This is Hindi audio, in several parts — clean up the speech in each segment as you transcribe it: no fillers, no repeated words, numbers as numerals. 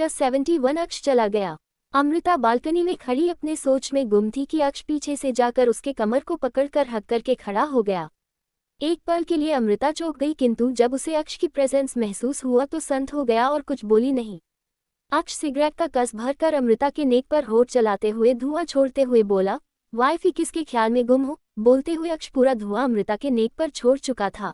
71 अक्ष चला गया। अमृता बालकनी में खड़ी अपने सोच में गुम थी कि अक्ष पीछे से जाकर उसके कमर को पकड़कर हक करके खड़ा हो गया। एक पल के लिए अमृता चौंक गई, किंतु जब उसे अक्ष की प्रेजेंस महसूस हुआ तो संत हो गया और कुछ बोली नहीं। अक्ष सिगरेट का कस भरकर अमृता के नेक पर होठ चलाते हुए धुआं छोड़ते हुए बोला, वाइफी किसके ख्याल में गुम हो। बोलते हुए अक्ष पूरा धुआं अमृता के नेक पर छोड़ चुका था।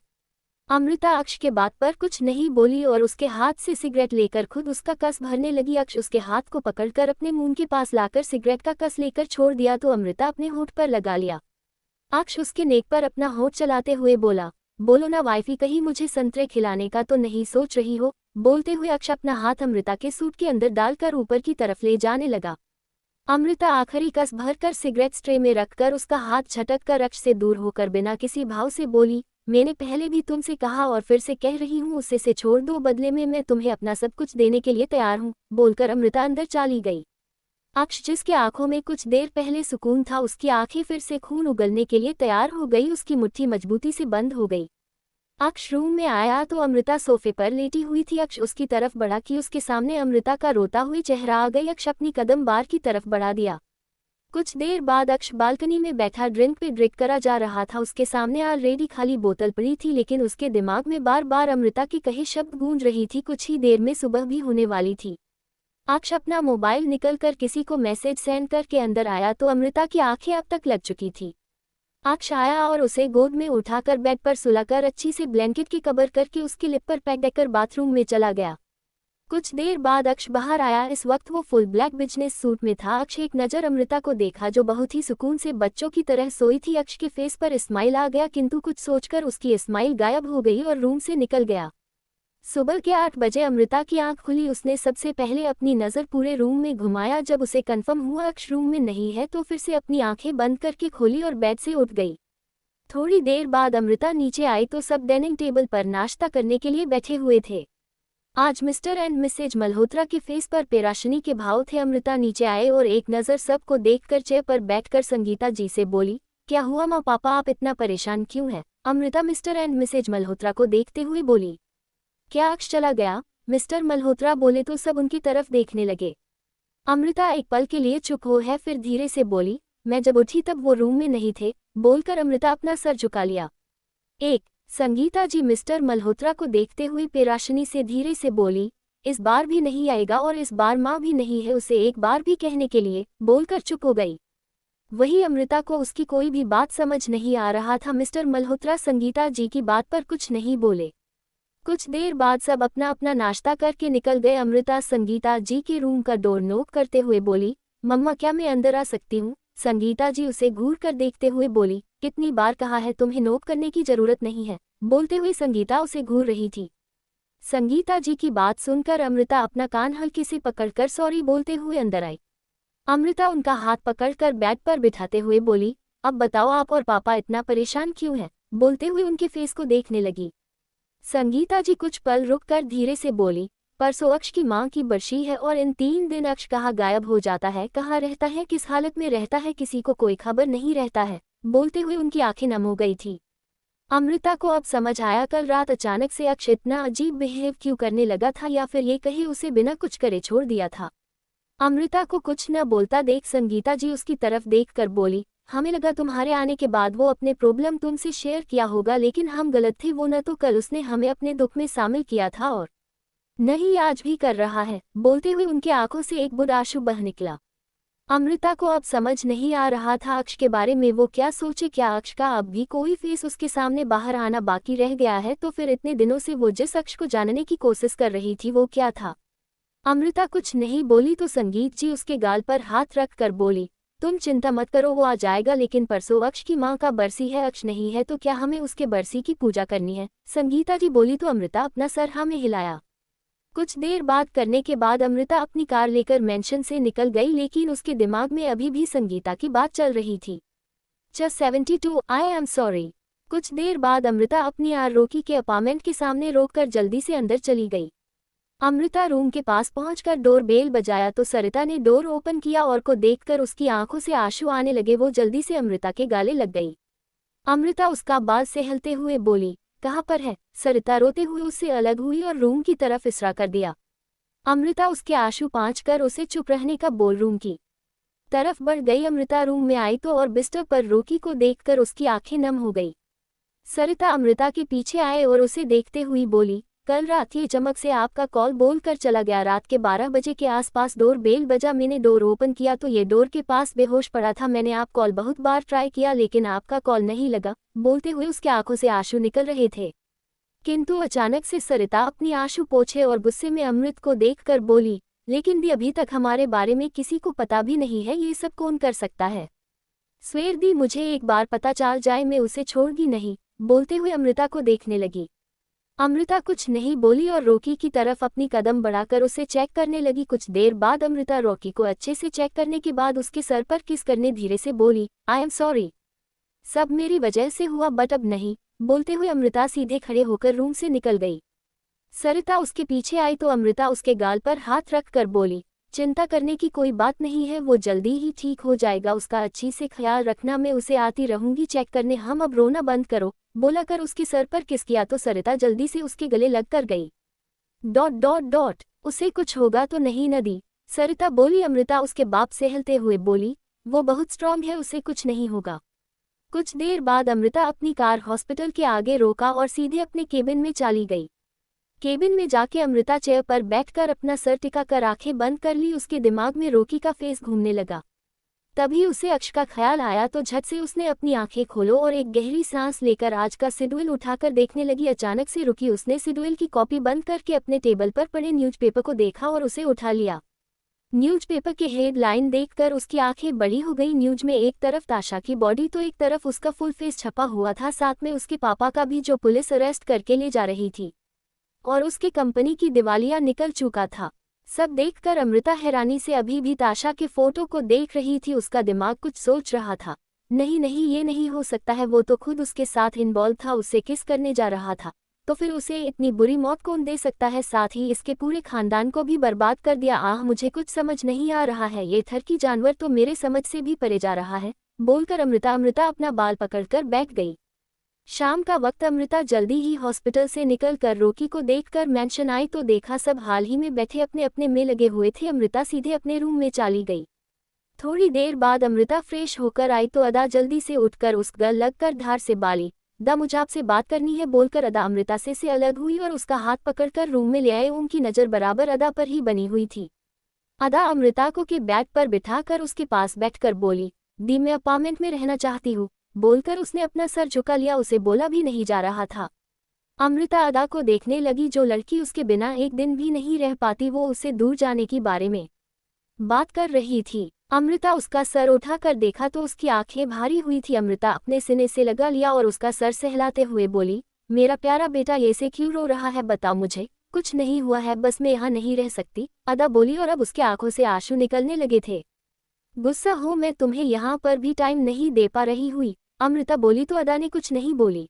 अमृता अक्ष के बात पर कुछ नहीं बोली और उसके हाथ से सिगरेट लेकर खुद उसका कस भरने लगी। अक्ष उसके हाथ को पकड़कर अपने मुंह के पास लाकर सिगरेट का कस लेकर छोड़ दिया तो अमृता अपने होठ पर लगा लिया। अक्ष उसके नेक पर अपना होठ चलाते हुए बोला, बोलो ना वाइफी, कहीं मुझे संतरे खिलाने का तो नहीं सोच रही हो। बोलते हुए अक्ष अपना हाथ अमृता के सूट के अंदर डालकर ऊपर की तरफ ले जाने लगा। अमृता आखिरी कस भरकर सिगरेट स्ट्रे में रखकर उसका हाथ झटक कर अक्ष से दूर होकर बिना किसी भाव से बोली, मैंने पहले भी तुमसे कहा और फिर से कह रही हूँ, उससे छोड़ दो, बदले में मैं तुम्हें अपना सब कुछ देने के लिए तैयार हूँ। बोलकर अमृता अंदर चली गई। अक्ष जिसके आंखों में कुछ देर पहले सुकून था, उसकी आंखें फिर से खून उगलने के लिए तैयार हो गई। उसकी मुट्ठी मजबूती से बंद हो गई। अक्ष रूम में आया तो अमृता सोफे पर लेटी हुई थी। अक्ष उसकी तरफ बढ़ा कि उसके सामने अमृता का रोता हुआ चेहरा आ गई। अक्ष अपनी कदम बार की तरफ बढ़ा दिया। कुछ देर बाद अक्ष बालकनी में बैठा ड्रिंक पे ड्रिंक करा जा रहा था। उसके सामने ऑलरेडी खाली बोतल पड़ी थी, लेकिन उसके दिमाग में बार बार अमृता के कहे शब्द गूंज रही थी। कुछ ही देर में सुबह भी होने वाली थी। अक्ष अपना मोबाइल निकलकर किसी को मैसेज सेंड करके अंदर आया तो अमृता की आंखें अब तक लग चुकी थी। अक्ष आया और उसे गोद में उठाकर बेड पर सुलाकर अच्छी से ब्लैंकेट की कवर करके उसकी लिप पर पैक देकर बाथरूम में चला गया। कुछ देर बाद अक्ष बाहर आया। इस वक्त वो फुल ब्लैक बिजनेस सूट में था। अक्ष एक नज़र अमृता को देखा जो बहुत ही सुकून से बच्चों की तरह सोई थी। अक्ष के फेस पर स्माइल आ गया, किंतु कुछ सोचकर उसकी स्माइल गायब हो गई और रूम से निकल गया। सुबह के 8 बजे अमृता की आंख खुली। उसने सबसे पहले अपनी नज़र पूरे रूम में घुमाया। जब उसे कन्फर्म हुआ अक्ष रूम में नहीं है तो फिर से अपनी आंखें बंद करके खोली और बेड से उठ गई। थोड़ी देर बाद अमृता नीचे आई तो सब डाइनिंग टेबल पर नाश्ता करने के लिए बैठे हुए थे। आज मिस्टर एंड मिसेज मल्होत्रा के फेस पर पेराशनी के भाव थे। अमृता नीचे आए और एक नज़र सबको देखकर चेयर पर बैठकर संगीता जी से बोली, क्या हुआ माँ पापा, आप इतना परेशान क्यों हैं? Amrita mister and Mrs Malhotra को देखते हुए बोली, क्या अक्ष चला गया? मिस्टर मल्होत्रा बोले तो सब उनकी तरफ देखने लगे। अमृता एक पल के लिए चुप हो है, फिर धीरे से बोली, मैं जब उठी तब वो रूम में नहीं थे। बोलकर अमृता अपना सर झुका लिया। संगीता जी मिस्टर मल्होत्रा को देखते हुए पेराशनी से धीरे से बोली, इस बार भी नहीं आएगा और इस बार माँ भी नहीं है उसे एक बार भी कहने के लिए। बोलकर चुप हो गई। वही अमृता को उसकी कोई भी बात समझ नहीं आ रहा था। मिस्टर मल्होत्रा संगीता जी की बात पर कुछ नहीं बोले। कुछ देर बाद सब अपना अपना नाश्ता करके निकल गए। अमृता संगीता जी के रूम का डोर नॉक करते हुए बोली, मम्मा क्या मैं अंदर आ सकती हूँ? संगीता जी उसे घूर कर देखते हुए बोली, कितनी बार कहा है तुम्हें नॉक करने की जरूरत नहीं है। बोलते हुए संगीता उसे घूर रही थी। संगीता जी की बात सुनकर अमृता अपना कान हल्के से पकड़कर सॉरी बोलते हुए अंदर आई। अमृता उनका हाथ पकड़कर बेड पर बिठाते हुए बोली, अब बताओ आप और पापा इतना परेशान क्यों हैं? बोलते हुए उनके फेस को देखने लगी। संगीता जी कुछ पल रुककर धीरे से बोली, परसों अक्ष की मां की बरसी है और इन 3 दिन अक्ष कहाँ गायब हो जाता है, कहाँ रहता है, किस हालत में रहता है, किसी को कोई खबर नहीं रहता है। बोलते हुए उनकी आंखें नम हो गई थी। अमृता को अब समझ आया कल रात अचानक से अक्ष इतना अजीब बिहेव क्यों करने लगा था, या फिर ये कहे उसे बिना कुछ करे छोड़ दिया था। अमृता को कुछ न बोलता देख संगीता जी उसकी तरफ देखकर बोली, हमें लगा तुम्हारे आने के बाद वो अपने प्रॉब्लम तुमसे शेयर किया होगा, लेकिन हम गलत थे। वो न तो कल उसने हमें अपने दुख में शामिल किया था और नहीं आज भी कर रहा है। बोलते हुए उनकी आंखों से एक बुरा आंसू बह निकला। अमृता को अब समझ नहीं आ रहा था अक्ष के बारे में वो क्या सोचे। क्या अक्ष का अब भी कोई फेस उसके सामने बाहर आना बाकी रह गया है? तो फिर इतने दिनों से वो जिस अक्ष को जानने की कोशिश कर रही थी वो क्या था? अमृता कुछ नहीं बोली तो संगीत जी उसके गाल पर हाथ रख कर बोली, तुम चिंता मत करो, वो आ जाएगा। लेकिन परसों अक्ष की माँ का बरसी है, अक्ष नहीं है तो क्या हमें उसके बरसी की पूजा करनी है? संगीता जी बोली तो अमृता अपना सर हाँ में हिलाया। कुछ देर बात करने के बाद अमृता अपनी कार लेकर मेंशन से निकल गई, लेकिन उसके दिमाग में अभी भी संगीता की बात चल रही थी। 72 आई एम सॉरी। कुछ देर बाद अमृता अपनी आर रोकी के अपार्टमेंट के सामने रोककर जल्दी से अंदर चली गई। अमृता रूम के पास पहुंचकर डोर बेल बजाया तो सरिता ने डोर ओपन किया और को देखकर उसकी आंखों से आंसू आने लगे। वो जल्दी से अमृता के गाले लग गई। अमृता उसका बाल सहलते हुए बोली, कहाँ पर है? सरिता रोते हुए उससे अलग हुई और रूम की तरफ इशारा कर दिया। अमृता उसके आंसू पोंछ कर उसे चुप रहने का बोल रूम की तरफ बढ़ गई। अमृता रूम में आई तो और बिस्तर पर रोकी को देखकर उसकी आंखें नम हो गई। सरिता अमृता के पीछे आए और उसे देखते हुई बोली, कल रात ये चमक से आपका कॉल बोल कर चला गया। रात के 12 बजे के आसपास डोर बेल बजा। मैंने डोर ओपन किया तो ये डोर के पास बेहोश पड़ा था। मैंने आप कॉल बहुत बार ट्राई किया लेकिन आपका कॉल नहीं लगा। बोलते हुए उसके आंखों से आंसू निकल रहे थे, किंतु अचानक से सरिता अपनी आंसू पोंछे और गुस्से में अमृत को देखकर बोली, लेकिन दी अभी तक हमारे बारे में किसी को पता भी नहीं है। ये सब कौन कर सकता है? स्वेर दी मुझे एक बार पता चल जाए मैं उसे छोड़गी नहीं। बोलते हुए अमृता को देखने लगी। अमृता कुछ नहीं बोली और रॉकी की तरफ अपनी कदम बढ़ाकर उसे चेक करने लगी। कुछ देर बाद अमृता रॉकी को अच्छे से चेक करने के बाद उसके सर पर किस करने धीरे से बोली, आई एम सॉरी, सब मेरी वजह से हुआ बट अब नहीं। बोलते हुए अमृता सीधे खड़े होकर रूम से निकल गई। सरिता उसके पीछे आई तो अमृता उसके गाल पर हाथ रख कर बोली, चिंता करने की कोई बात नहीं है, वो जल्दी ही ठीक हो जाएगा। उसका अच्छी से ख्याल रखना, मैं उसे आती रहूंगी चेक करने। हम अब रोना बंद करो। बोला कर उसके सर पर किस किया तो सरिता जल्दी से उसके गले लग कर गई। ... उसे कुछ होगा तो नहीं न दी? सरिता बोली। अमृता उसके बाप से हिलते हुए बोली, वो बहुत स्ट्रांग है, उसे कुछ नहीं होगा। कुछ देर बाद अमृता अपनी कार हॉस्पिटल के आगे रोका और सीधे अपने केबिन में चली गई। केबिन में जाके अमृता चेयर पर बैठकर अपना सर टिका कर आंखें बंद कर ली। उसके दिमाग में रॉकी का फेस घूमने लगा। तभी उसे अक्ष का ख्याल आया तो झट से उसने अपनी आंखें खोलो और एक गहरी सांस लेकर आज का शेड्यूल उठाकर देखने लगी। अचानक से रुकी। उसने शेड्यूल की कॉपी बंद करके अपने टेबल पर पड़े न्यूज़पेपर को देखा और उसे उठा लिया। न्यूज़पेपर के हेडलाइन देखकर उसकी आंखें बड़ी हो गई। न्यूज में एक तरफ ताशा की बॉडी तो एक तरफ उसका फुल फेस छपा हुआ था, साथ में उसके पापा का भी, जो पुलिस अरेस्ट करके ले जा रही थी और उसके कंपनी की दिवालिया निकल चुका था। सब देखकर अमृता हैरानी से अभी भी ताशा के फोटो को देख रही थी। उसका दिमाग कुछ सोच रहा था, नहीं नहीं ये नहीं हो सकता है, वो तो खुद उसके साथ इन्वॉल्व था, उससे किस करने जा रहा था, तो फिर उसे इतनी बुरी मौत कौन दे सकता है, साथ ही इसके पूरे खानदान को भी बर्बाद कर दिया। आह मुझे कुछ समझ नहीं आ रहा है, ये थरकी जानवर तो मेरे समझ से भी परे जा रहा है। बोलकर अमृता अपना बाल पकड़कर बैठ गई। शाम का वक्त अमृता जल्दी ही हॉस्पिटल से निकलकर रॉकी को देखकर मेंशन आई तो देखा सब हाल ही में बैठे अपने अपने में लगे हुए थे। अमृता सीधे अपने रूम में चली गई। थोड़ी देर बाद अमृता फ्रेश होकर आई तो अदा जल्दी से उठकर उस गल लगकर धार से बाली, दा मुझे आपसे बात करनी है। बोलकर अदा अमृता से अलग हुई और उसका हाथ पकड़कर रूम में ले आए। उनकी नज़र बराबर अदा पर ही बनी हुई थी। अदा अमृता को के बेड पर बिठाकर उसके पास बैठकर बोली, दी मैं अपार्टमेंट में रहना चाहती हूँ। बोलकर उसने अपना सर झुका लिया, उसे बोला भी नहीं जा रहा था। अमृता अदा को देखने लगी, जो लड़की उसके बिना एक दिन भी नहीं रह पाती वो उससे दूर जाने की बारे में बात कर रही थी। अमृता उसका सर उठाकर देखा तो उसकी आंखें भारी हुई थी। अमृता अपने सीने से लगा लिया और उसका सर सहलाते हुए बोली, मेरा प्यारा बेटा ये से क्यों रो रहा है, बताओ मुझे। कुछ नहीं हुआ है, बस मैं यहाँ नहीं रह सकती, अदा बोली और अब उसके आंखों से आंसू निकलने लगे थे। गुस्सा हो मैं तुम्हें यहाँ पर भी टाइम नहीं दे पा रही हुई, अमृता बोली तो अदा ने कुछ नहीं बोली।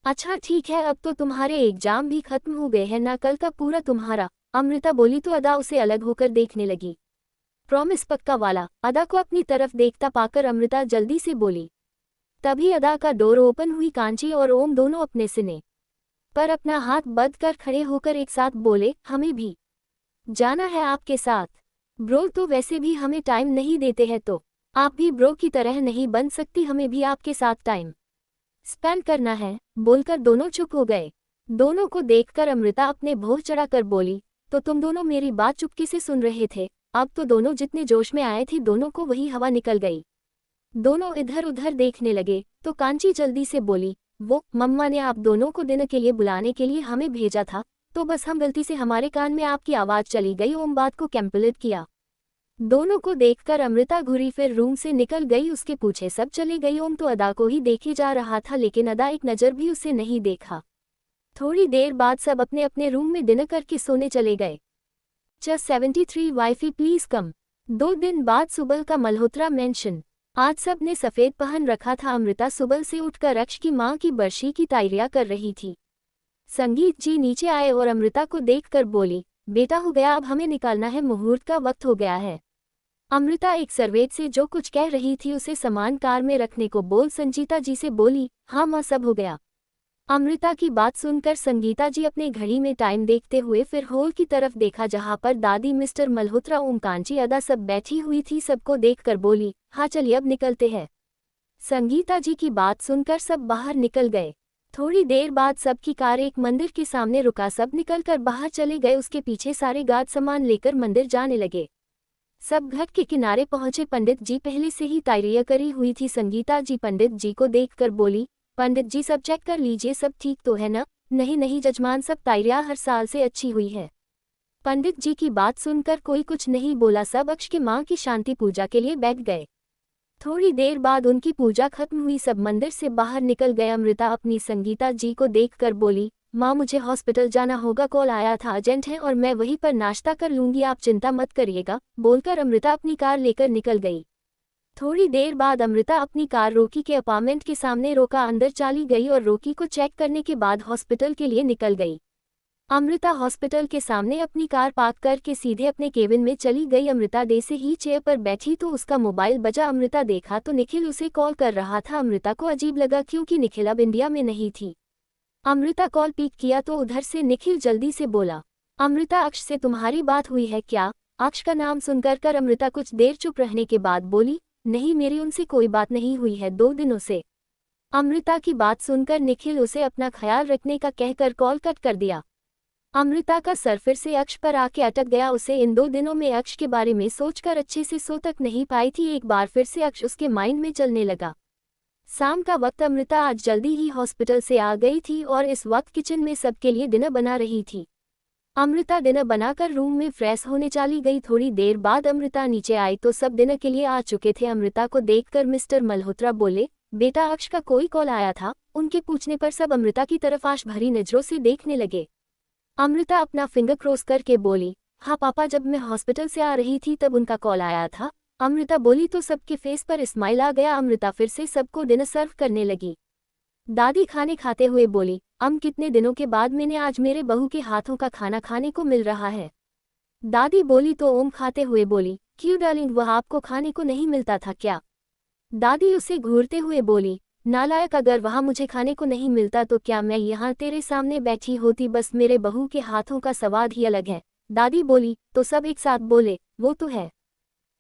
अच्छा ठीक है, अब तो तुम्हारे एग्जाम भी खत्म हो गए हैं ना, कल का पूरा तुम्हारा, अमृता बोली तो अदा उसे अलग होकर देखने लगी। प्रॉमिस पक्का वाला, अदा को अपनी तरफ देखता पाकर अमृता जल्दी से बोली। तभी अदा का डोर ओपन हुई। कांची और ओम दोनों अपने सीने पर अपना हाथ बंद कर खड़े होकर एक साथ बोले, हमें भी जाना है आपके साथ। ब्रो तो वैसे भी हमें टाइम नहीं देते हैं, तो आप भी ब्रो की तरह नहीं बन सकती, हमें भी आपके साथ टाइम स्पेंड करना है। बोलकर दोनों चुप हो गए। दोनों को देखकर अमृता अपने भौं चढ़ाकर बोली, तो तुम दोनों मेरी बात चुपके से सुन रहे थे? अब तो दोनों जितने जोश में आए थे दोनों को वही हवा निकल गई। दोनों इधर उधर देखने लगे तो कांची जल्दी से बोली, वो मम्मा ने आप दोनों को दिन के लिए बुलाने के लिए हमें भेजा था, तो बस हम गलती से हमारे कान में आपकी आवाज़ चली गई। ओम बात को कैंपलेट किया। दोनों को देखकर अमृता घुरी फिर रूम से निकल गई। उसके पीछे सब चले गई। ओम तो अदा को ही देखे जा रहा था, लेकिन अदा एक नज़र भी उसे नहीं देखा। थोड़ी देर बाद सब अपने अपने रूम में डिनर करके सोने चले गए। Just 73 wifey please come. 2 दिन बाद सुबह का मल्होत्रा मेंशन। आज सब ने सफ़ेद पहन रखा था। अमृता सुबह से उठकर अक्ष की माँ की बरसी की तैयारियां कर रही थी। संगीत जी नीचे आए और अमृता को देखकर बोली, बेटा हो गया, अब हमें निकालना है, मुहूर्त का वक्त हो गया है। अमृता एक सर्वेंट से जो कुछ कह रही थी उसे सामान कार में रखने को बोल संजीता जी से बोली, हाँ माँ सब हो गया। अमृता की बात सुनकर संगीता जी अपने घड़ी में टाइम देखते हुए फिर हॉल की तरफ देखा जहां पर दादी मिस्टर मल्होत्रा ओम कांची अदा सब बैठी हुई थी। सबको देखकर बोली, हाँ चलिए अब निकलते हैं। संगीता जी की बात सुनकर सब बाहर निकल गए। थोड़ी देर बाद सबकी कार एक मंदिर के सामने रुका। सब निकलकर बाहर चले गए। उसके पीछे सारे गार्ड सामान लेकर मंदिर जाने लगे। सब घाट के किनारे पहुंचे। पंडित जी पहले से ही तैयारी करी हुई थी। संगीता जी पंडित जी को देखकर बोली, पंडित जी सब चेक कर लीजिए, सब ठीक तो है ना? नहीं नहीं जजमान, सब तैयारियां हर साल से अच्छी हुई है। पंडित जी की बात सुनकर कोई कुछ नहीं बोला। सब अक्ष के मां की शांति पूजा के लिए बैठ गए। थोड़ी देर बाद उनकी पूजा खत्म हुई। सब मंदिर से बाहर निकल गए। अमृता अपनी संगीता जी को देखकर बोली, माँ मुझे हॉस्पिटल जाना होगा, कॉल आया था, अर्जेंट है और मैं वहीं पर नाश्ता कर लूंगी, आप चिंता मत करिएगा। बोलकर अमृता अपनी कार लेकर निकल गई। थोड़ी देर बाद अमृता अपनी कार रोकी के अपार्टमेंट के सामने रोका। अंदर चली गई और रोकी को चेक करने के बाद हॉस्पिटल के लिए निकल गई। अमृता हॉस्पिटल के सामने अपनी कार पार्क करके सीधे अपने केबिन में चली गई। अमृता डे से ही चेयर पर बैठी तो उसका मोबाइल बजा। अमृता देखा तो निखिल उसे कॉल कर रहा था। अमृता को अजीब लगा क्योंकि निखिल अब इंडिया में नहीं थी। अमृता कॉल पिक किया तो उधर से निखिल जल्दी से बोला, अमृता अक्ष से तुम्हारी बात हुई है क्या? अक्ष का नाम सुनकर अमृता कुछ देर चुप रहने के बाद बोली, नहीं मेरी उनसे कोई बात नहीं हुई है 2 दिनों से। अमृता की बात सुनकर निखिल उसे अपना ख्याल रखने का कहकर कॉल कट कर दिया। अमृता का सर फिर से अक्ष पर आके अटक गया। उसे इन 2 दिनों में अक्ष के बारे में सोचकर अच्छे से सो तक नहीं पाई थी। एक बार फिर से अक्ष उसके माइंड में चलने लगा। शाम का वक्त। अमृता आज जल्दी ही हॉस्पिटल से आ गई थी और इस वक्त किचन में सबके लिए डिनर बना रही थी। अमृता डिनर बनाकर रूम में फ्रेश होने चली गई। थोड़ी देर बाद अमृता नीचे आई तो सब डिनर के लिए आ चुके थे। अमृता को देखकर मिस्टर मल्होत्रा बोले, बेटा अक्ष का कोई कॉल आया था? उनके पूछने पर सब अमृता की तरफ आश भरी नजरों से देखने लगे। अमृता अपना फिंगर क्रॉस करके बोली, हाँ पापा, जब मैं हॉस्पिटल से आ रही थी तब उनका कॉल आया था। अमृता बोली तो सबके फेस पर स्माइल आ गया। अमृता फिर से सबको डिनर सर्व करने लगी। दादी खाने खाते हुए बोली, कितने दिनों के बाद मैंने आज मेरे बहू के हाथों का खाना खाने को मिल रहा है। दादी बोली तो ओम खाते हुए बोली, क्यों डार्लिंग, वह आपको खाने को नहीं मिलता था क्या? दादी उसे घूरते हुए बोली, नालायक, अगर वहाँ मुझे खाने को नहीं मिलता तो क्या मैं यहाँ तेरे सामने बैठी होती? बस मेरे बहू के हाथों का स्वाद ही अलग है। दादी बोली तो सब एक साथ बोले, वो तो है।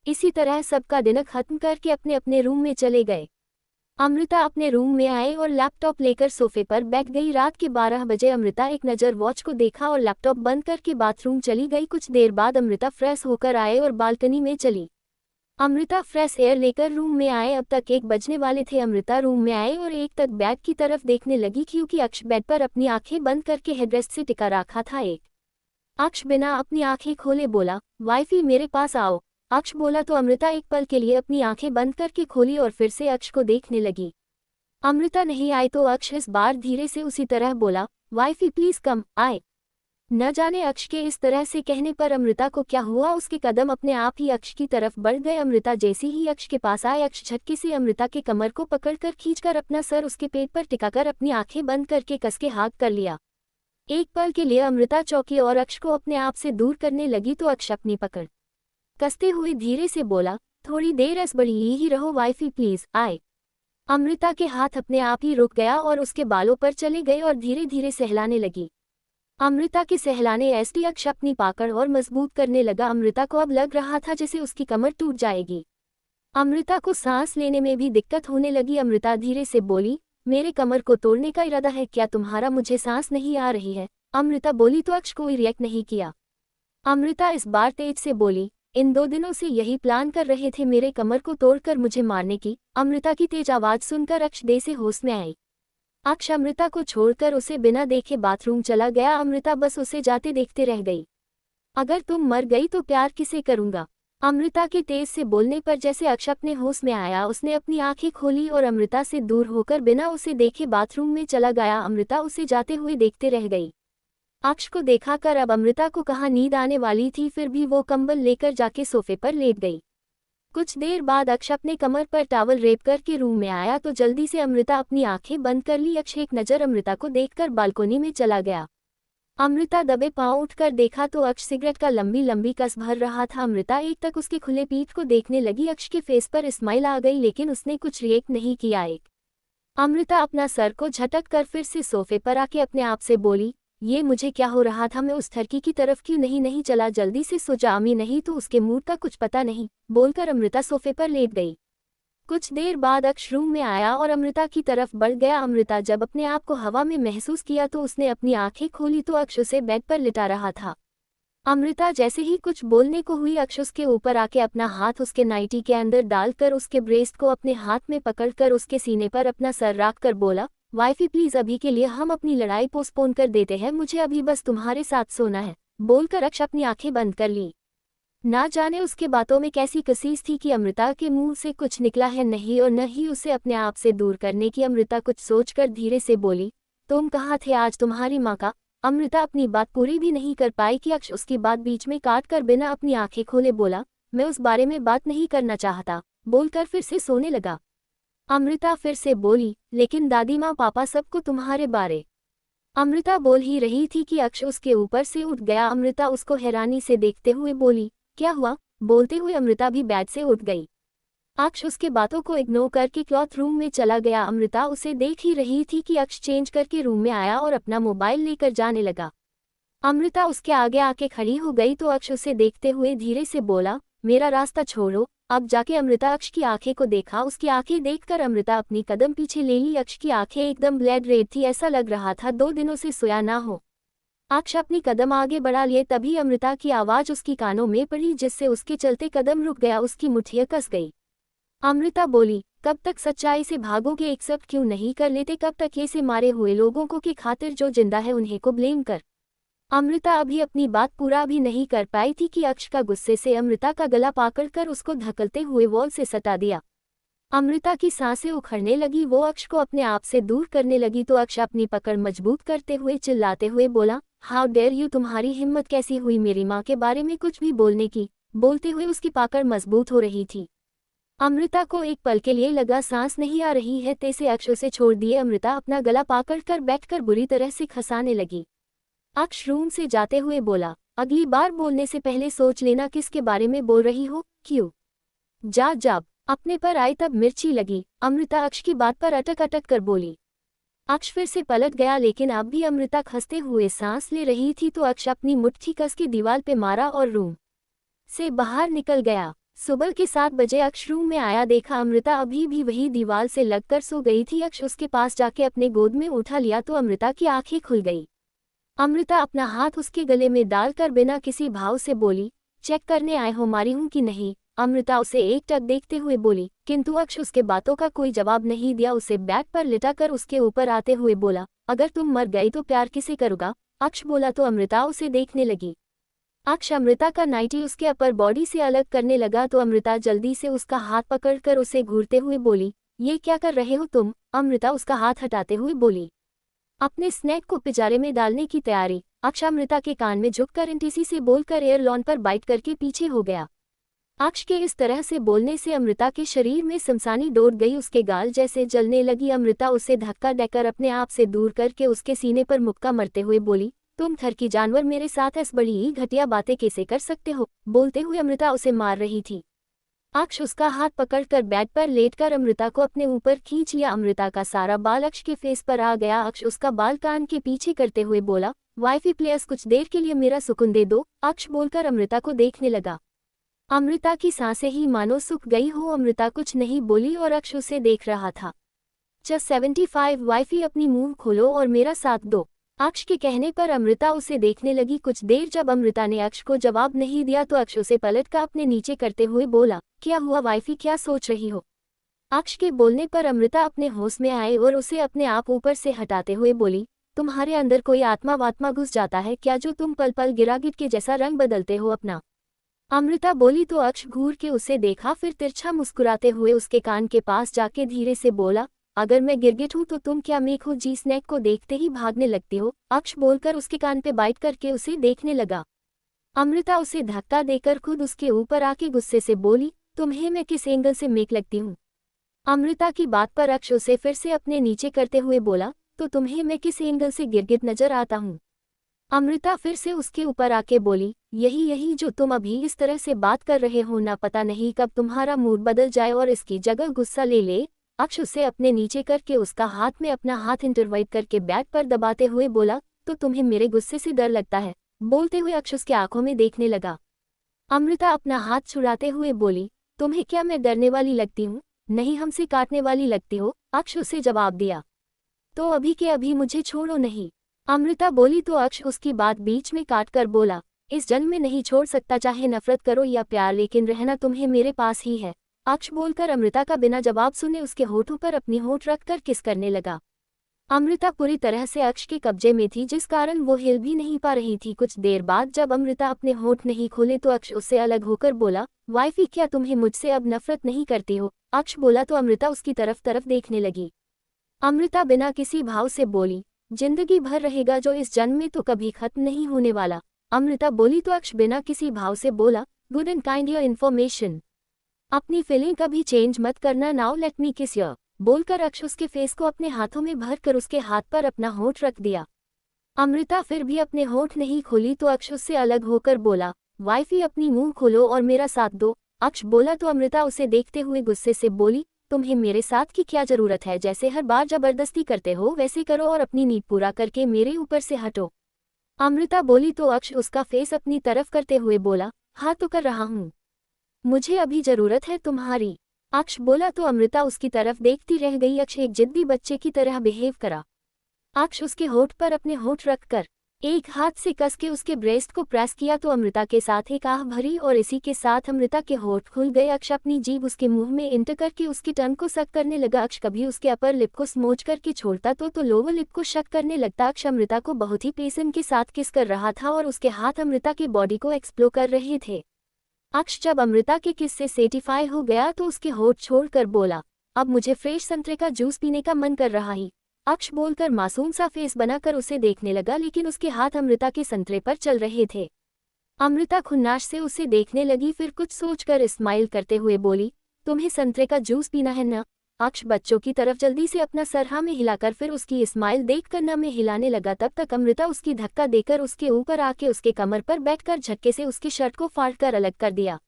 इसी तरह सबका डिनर खत्म करके अपने अपने रूम में चले गए। अमृता अपने रूम में आए और लैपटॉप लेकर सोफे पर बैठ गई। रात के 12 बजे अमृता एक नज़र वॉच को देखा और लैपटॉप बंद करके बाथरूम चली गई। कुछ देर बाद अमृता फ्रेश होकर आए और बालकनी में चली। अमृता फ्रेश एयर लेकर रूम में आए। अब तक 1 बजने वाले थे। अमृता रूम में आए और 1 तक बेड की तरफ देखने लगी क्योंकि अक्ष बेड पर अपनी आंखें बंद करके हेडरेस्ट से टिका रखा था। अक्ष बिना अपनी आंखें खोले बोला, वाइफी मेरे पास आओ। अक्ष बोला तो अमृता एक पल के लिए अपनी आंखें बंद करके खोली और फिर से अक्ष को देखने लगी। अमृता नहीं आई तो अक्ष इस बार धीरे से उसी तरह बोला, वाइफी प्लीज कम आए। न जाने अक्ष के इस तरह से कहने पर अमृता को क्या हुआ, उसके कदम अपने आप ही अक्ष की तरफ बढ़ गए। अमृता जैसे ही अक्ष के पास आए, अक्ष झटके से अमृता के कमर को पकड़कर खींचकर अपना सर उसके पेट पर टिकाकर अपनी आंखें बंद करके कस के हाथ कर लिया। एक पल के लिए अमृता चौंकी और अक्ष को अपने आप से दूर करने लगी तो अक्ष अपनी पकड़ कसते हुए धीरे से बोला, थोड़ी देर ऐसे बड़ी ही रहो वाइफी प्लीज आए। अमृता के हाथ अपने आप ही रुक गया और उसके बालों पर चले गए और धीरे धीरे सहलाने लगी। अमृता के सहलाने ऐसी अक्ष अपनी पाकड़ और मजबूत करने लगा। अमृता को अब लग रहा था जैसे उसकी कमर टूट जाएगी। अमृता को सांस लेने में भी दिक्कत होने लगी। अमृता धीरे से बोली, मेरे कमर को तोड़ने का इरादा है क्या तुम्हारा? मुझे सांस नहीं आ रही है। अमृता बोली तो अक्ष कोई रिएक्ट नहीं किया। अमृता इस बार तेज से बोली, इन 2 दिनों से यही प्लान कर रहे थे मेरे कमर को तोड़कर मुझे मारने की। अमृता की तेज आवाज सुनकर अक्ष दे से होश में आई। अक्ष अमृता को छोड़कर उसे बिना देखे बाथरूम चला गया। अमृता बस उसे जाते देखते रह गई। अगर तुम मर गई तो प्यार किसे करूंगा? अमृता के तेज से बोलने पर जैसे अक्ष अपने होश में आया, उसने अपनी आंखें खोली और अमृता से दूर होकर बिना उसे देखे बाथरूम में चला गया। अमृता उसे जाते हुए देखते रह गई। अक्ष को देखा कर अब अमृता को कहाँ नींद आने वाली थी, फिर भी वो कंबल लेकर जाके सोफे पर लेट गई। कुछ देर बाद अक्ष अपने कमर पर टॉवल रेप करके रूम में आया तो जल्दी से अमृता अपनी आंखें बंद कर ली। अक्ष एक नज़र अमृता को देखकर बालकोनी में चला गया। अमृता दबे पांव उठकर देखा तो अक्ष सिगरेट का लंबी लंबी कस भर रहा था। अमृता एक तक उसके खुले पीठ को देखने लगी। अक्ष के फेस पर स्माइल आ गई लेकिन उसने कुछ रिएक्ट नहीं किया। अमृता अपना सर को झटक कर फिर से सोफे पर आके अपने आप से बोली, ये मुझे क्या हो रहा था, मैं उस लड़की की तरफ क्यों नहीं चला, जल्दी से सो जा अम्मी, नहीं तो उसके मूड का कुछ पता नहीं, बोलकर अमृता सोफे पर लेट गई। कुछ देर बाद अक्ष रूम में आया और अमृता की तरफ बढ़ गया। अमृता जब अपने आप को हवा में महसूस किया तो उसने अपनी आंखें खोली तो अक्ष उसे बेड पर लिटा रहा था। अमृता जैसे ही कुछ बोलने को हुई, अक्ष उसके ऊपर आके अपना हाथ उसके नाइटी के अंदर डालकर उसके ब्रेस्ट को अपने हाथ में पकड़कर उसके सीने पर अपना सर रख कर बोला, वाइफी प्लीज अभी के लिए हम अपनी लड़ाई पोस्टपोन कर देते हैं, मुझे अभी बस तुम्हारे साथ सोना है, बोलकर अक्ष अपनी आंखें बंद कर ली। ना जाने उसके बातों में कैसी कसीस थी कि अमृता के मुंह से कुछ निकला है नहीं और न ही उसे अपने आप से दूर करने की। अमृता कुछ सोचकर धीरे से बोली, तुम कहाँ थे आज तुम्हारी माँ का। अमृता अपनी बात पूरी भी नहीं कर पाई कि अक्ष उसकी बात बीच में काट कर बिना अपनी आंखें खोले बोला, मैं उस बारे में बात नहीं करना चाहता, बोलकर फिर से सोने लगा। अमृता फिर से बोली, लेकिन दादी माँ पापा सबको तुम्हारे बारे। अमृता बोल ही रही थी कि अक्ष उसके ऊपर से उठ गया। अमृता उसको हैरानी से देखते हुए बोली, क्या हुआ, बोलते हुए अमृता भी बेड से उठ गई। अक्ष उसके बातों को इग्नोर करके क्लॉथ रूम में चला गया। अमृता उसे देख ही रही थी कि अक्ष चेंज करके रूम में आया और अपना मोबाइल लेकर जाने लगा। अमृता उसके आगे आके खड़ी हो गई तो अक्ष उसे देखते हुए धीरे से बोला, मेरा रास्ता छोड़ो, अब जाके। अमृता अक्ष की आंखें को देखा, उसकी आंखें देखकर अमृता अपनी कदम पीछे ले ली। अक्ष की आंखें एकदम ब्लड रेड थी, ऐसा लग रहा था 2 दिनों से सोया ना हो। अक्ष अपनी कदम आगे बढ़ा लिए, तभी अमृता की आवाज उसकी कानों में पड़ी जिससे उसके चलते कदम रुक गया, उसकी मुठ्ठियां कस गई। अमृता बोली, कब तक सच्चाई से भागोगे, एक्सेप्ट क्यों नहीं कर लेते, कब तक ऐसे मारे हुए लोगों को की खातिर जो जिंदा है उन्हें को ब्लेम कर। अमृता अभी अपनी बात पूरा भी नहीं कर पाई थी कि अक्ष का गुस्से से अमृता का गला पकड़कर उसको धकेलते हुए वॉल से सटा दिया। अमृता की सांसें उखड़ने लगी, वो अक्ष को अपने आप से दूर करने लगी तो अक्ष अपनी पकड़ मजबूत करते हुए चिल्लाते हुए बोला, हाउ डेयर यू, तुम्हारी हिम्मत कैसी हुई मेरी माँ के बारे में कुछ भी बोलने की, बोलते हुए उसकी पकड़ मजबूत हो रही थी। अमृता को एक पल के लिए लगा सांस नहीं आ रही है, तैसे अक्ष उसे छोड़ दिए। अमृता अपना गला पकड़कर बैठकर बुरी तरह से खसाने लगी। अक्ष रूम से जाते हुए बोला, अगली बार बोलने से पहले सोच लेना किसके बारे में बोल रही हो, क्यों। जब अपने पर आई तब मिर्ची लगी, अमृता अक्ष की बात पर अटक अटक कर बोली। अक्ष फिर से पलट गया, लेकिन अब भी अमृता खसते हुए सांस ले रही थी तो अक्ष अपनी मुट्ठी कस के दीवार पे मारा और रूम से बाहर निकल गया। सुबह के 7 बजे अक्ष रूम में आया, देखा अमृता अभी भी वही दीवार से लगकर सो गई थी। अक्ष उसके पास जाके अपने गोद में उठा लिया तो अमृता की आंखें खुल गई। अमृता अपना हाथ उसके गले में डालकर बिना किसी भाव से बोली, चेक करने आए हो मारी हूं कि नहीं। अमृता उसे एकटक देखते हुए बोली, किंतु अक्ष उसके बातों का कोई जवाब नहीं दिया। उसे बेड पर लिटाकर उसके ऊपर आते हुए बोला, अगर तुम मर गई तो प्यार किसे करूंगा। अक्ष बोला तो अमृता उसे देखने लगी। अक्ष अमृता का नाइटी उसके अपर बॉडी से अलग करने लगा तो अमृता जल्दी से उसका हाथ पकड़कर उसे घूरते हुए बोली, ये क्या कर रहे हो तुम। अमृता उसका हाथ हटाते हुए बोली, अपने स्नैक को पिंजरे में डालने की तैयारी। अक्ष अमृता के कान में झुककर इंटीसी से बोलकर एयर लॉन पर बाइट करके पीछे हो गया। अक्ष के इस तरह से बोलने से अमृता के शरीर में शमशानी दौड़ गई, उसके गाल जैसे जलने लगी। अमृता उसे धक्का देकर अपने आप से दूर करके उसके सीने पर मुक्का मरते हुए बोली, तुम घर की जानवर मेरे साथ ऐसी बड़ी ही घटिया बातें कैसे कर सकते हो, बोलते हुए अमृता उसे मार रही थी। अक्ष उसका हाथ पकड़कर बेड पर लेटकर अमृता को अपने ऊपर खींच लिया। अमृता का सारा बाल अक्ष के फेस पर आ गया। अक्ष उसका बाल कान के पीछे करते हुए बोला, वाइफी प्लीज कुछ देर के लिए मेरा सुकून दे दो। अक्ष बोलकर अमृता को देखने लगा। अमृता की सांसें ही मानो सूख गई हो। अमृता कुछ नहीं बोली और अक्ष उसे देख रहा था। 75 वाइफी अपनी मुंह खोलो और मेरा साथ दो। अक्ष के कहने पर अमृता उसे देखने लगी। कुछ देर जब अमृता ने अक्ष को जवाब नहीं दिया तो अक्ष उसे पलटकर अपने नीचे करते हुए बोला, क्या हुआ वाइफी, क्या सोच रही हो। अक्ष के बोलने पर अमृता अपने होश में आए और उसे अपने आप ऊपर से हटाते हुए बोली, तुम्हारे अंदर कोई आत्मा वात्मा घुस जाता है क्या, जो तुम पल पल गिरागिट के जैसा रंग बदलते हो अपना। अमृता बोली तो अक्ष घूर के उसे देखा, फिर तिरछा मुस्कुराते हुए उसके कान के पास जाके धीरे से बोला, अगर मैं गिरगिट हूं तो तुम क्या मेघो जी स्नैक को देखते ही भागने लगती हो। अक्ष बोलकर उसके कान पे बाइट करके उसे देखने लगा। अमृता उसे धक्का देकर खुद उसके ऊपर आके गुस्से से बोली, तुम्हें मैं किस एंगल से मेक लगती हूँ। अमृता की बात पर अक्ष उसे फिर से अपने नीचे करते हुए बोला, तो तुम्हें मैं किस एंगल से गिरगिट नजर आता हूँ। अमृता फिर से उसके ऊपर आके बोली, यही जो तुम अभी इस तरह से बात कर रहे हो ना, पता नहीं कब तुम्हारा मूड बदल जाए और इसकी जगह गुस्सा ले ले। अक्ष उसे अपने नीचे करके उसका हाथ में अपना हाथ इंटरवाइट करके बैक पर दबाते हुए बोला, तो तुम्हें मेरे गुस्से से डर लगता है? बोलते हुए अक्ष उसके आंखों में देखने लगा। अमृता अपना हाथ छुड़ाते हुए बोली, तुम्हें क्या मैं डरने वाली लगती हूँ? नहीं, हमसे काटने वाली लगती हो, अक्ष उसे जवाब दिया। तो अभी के अभी मुझे छोड़ो नहीं, अमृता बोली तो अक्ष उसकी बात बीच में काट कर बोला, इस जन्म में नहीं छोड़ सकता, चाहे नफरत करो या प्यार, लेकिन रहना तुम्हें मेरे पास ही है। अक्ष बोलकर अमृता का बिना जवाब सुने उसके होठों पर अपनी होठ रखकर किस करने लगा। अमृता पूरी तरह से अक्ष के कब्जे में थी, जिस कारण वो हिल भी नहीं पा रही थी। कुछ देर बाद जब अमृता अपने होठ नहीं खोले तो अक्ष उससे अलग होकर बोला, वाइफी क्या तुम्हें मुझसे अब नफरत नहीं करती हो? अक्ष बोला तो अमृता उसकी तरफ देखने लगी। अमृता बिना किसी भाव से बोली, जिंदगी भर रहेगा जो इस जन्म में, तो कभी खत्म नहीं होने वाला। अमृता बोली तो अक्ष बिना किसी भाव से बोला, good and kind your information, अपनी फीलिंग कभी चेंज मत करना, नाउ लेट मी किस योर। बोलकर अक्ष उसके फेस को अपने हाथों में भरकर उसके हाथ पर अपना होठ रख दिया। अमृता फिर भी अपने होठ नहीं खोली तो अक्ष उससे अलग होकर बोला, वाइफी अपनी मुंह खोलो और मेरा साथ दो। अक्ष बोला तो अमृता उसे देखते हुए गुस्से से बोली, तुम्हें मेरे साथ की क्या जरूरत है? जैसे हर बार जबरदस्ती करते हो वैसे करो और अपनी नींद पूरा करके मेरे ऊपर से हटो। अमृता बोली तो अक्ष उसका फेस अपनी तरफ करते हुए बोला, हाँ तो कर रहा हूँ, मुझे अभी जरूरत है तुम्हारी। अक्ष बोला तो अमृता उसकी तरफ देखती रह गई। अक्ष एक जिद्दी बच्चे की तरह बिहेव करा। अक्ष उसके होठ पर अपने होठ रखकर एक हाथ से कस के उसके ब्रेस्ट को प्रेस किया तो अमृता के साथ एक आह भरी और इसी के साथ अमृता के होठ खुल गए। अक्ष अपनी जीभ उसके मुंह में इंटर करके उसकी टंग को सक करने लगा। अक्ष कभी उसके अपर लिप को स्मोच करके छोड़ता तो लोअर लिप को शक करने लगता। अक्ष अमृता को बहुत ही पेशन के साथ किस कर रहा था और उसके हाथ अमृता की बॉडी को एक्सप्लोर कर रहे थे। अक्ष जब अमृता के किस से सेटिफाई हो गया तो उसके होठ छोड़कर बोला, अब मुझे फ्रेश संतरे का जूस पीने का मन कर रहा है। अक्ष बोलकर मासूम सा फेस बनाकर उसे देखने लगा, लेकिन उसके हाथ अमृता के संतरे पर चल रहे थे। अमृता खुन्नाश से उसे देखने लगी, फिर कुछ सोचकर स्माइल करते हुए बोली, तुम्हें संतरे का जूस पीना है ना? अक्ष बच्चों की तरफ जल्दी से अपना सर हाँ में हिलाकर फिर उसकी स्माइल देखकर न में हिलाने लगा। तब तक अमृता उसकी धक्का देकर उसके ऊपर आके उसके कमर पर बैठकर झटके से उसकी शर्ट को फाड़कर अलग कर दिया।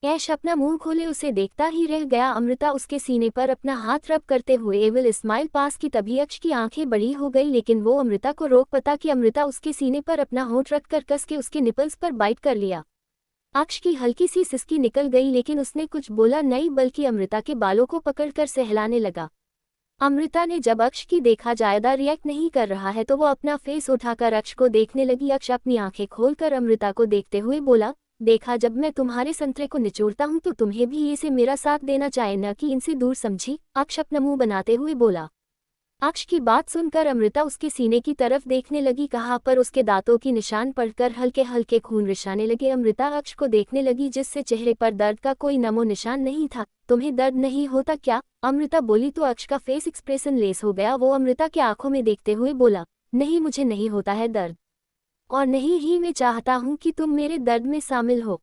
ऐश अपना मुंह खोले उसे देखता ही रह गया। अमृता उसके सीने पर अपना हाथ रब करते हुए एविल स्माइल पास की, तभी अक्ष की आंखें बड़ी हो गई, लेकिन वो अमृता को रोक पता कि अमृता उसके सीने पर अपना होठ रखकर कस के उसके निपल्स पर बाइट कर लिया। अक्ष की हल्की सी सिसकी निकल गई, लेकिन उसने कुछ बोला नहीं, बल्कि अमृता के बालों को पकड़कर सहलाने लगा। अमृता ने जब अक्ष की देखा ज्यादा रिएक्ट नहीं कर रहा है तो वो अपना फेस उठाकर अक्ष को देखने लगी। अक्ष अपनी आंखें खोलकर अमृता को देखते हुए बोला, देखा जब मैं तुम्हारे संतरे को निचोड़ता हूं तो तुम्हें भी इसे मेरा साथ देना चाहिए, न कि इनसे दूर, समझी? अक्ष अपना मुंह बनाते हुए बोला। अक्ष की बात सुनकर अमृता उसके सीने की तरफ देखने लगी, कहाँ पर उसके दांतों की निशान पड़कर हल्के हल्के खून रिसाने लगे। अमृता अक्ष को देखने लगी, जिससे चेहरे पर दर्द का कोई नमो निशान नहीं था। तुम्हें दर्द नहीं होता क्या? अमृता बोली तो अक्ष का फेस एक्सप्रेशन लेस हो गया। वो अमृता के आंखों में देखते हुए बोला, नहीं, मुझे नहीं होता है दर्द, और नहीं ही मैं चाहता हूँ कि तुम मेरे दर्द में शामिल हो,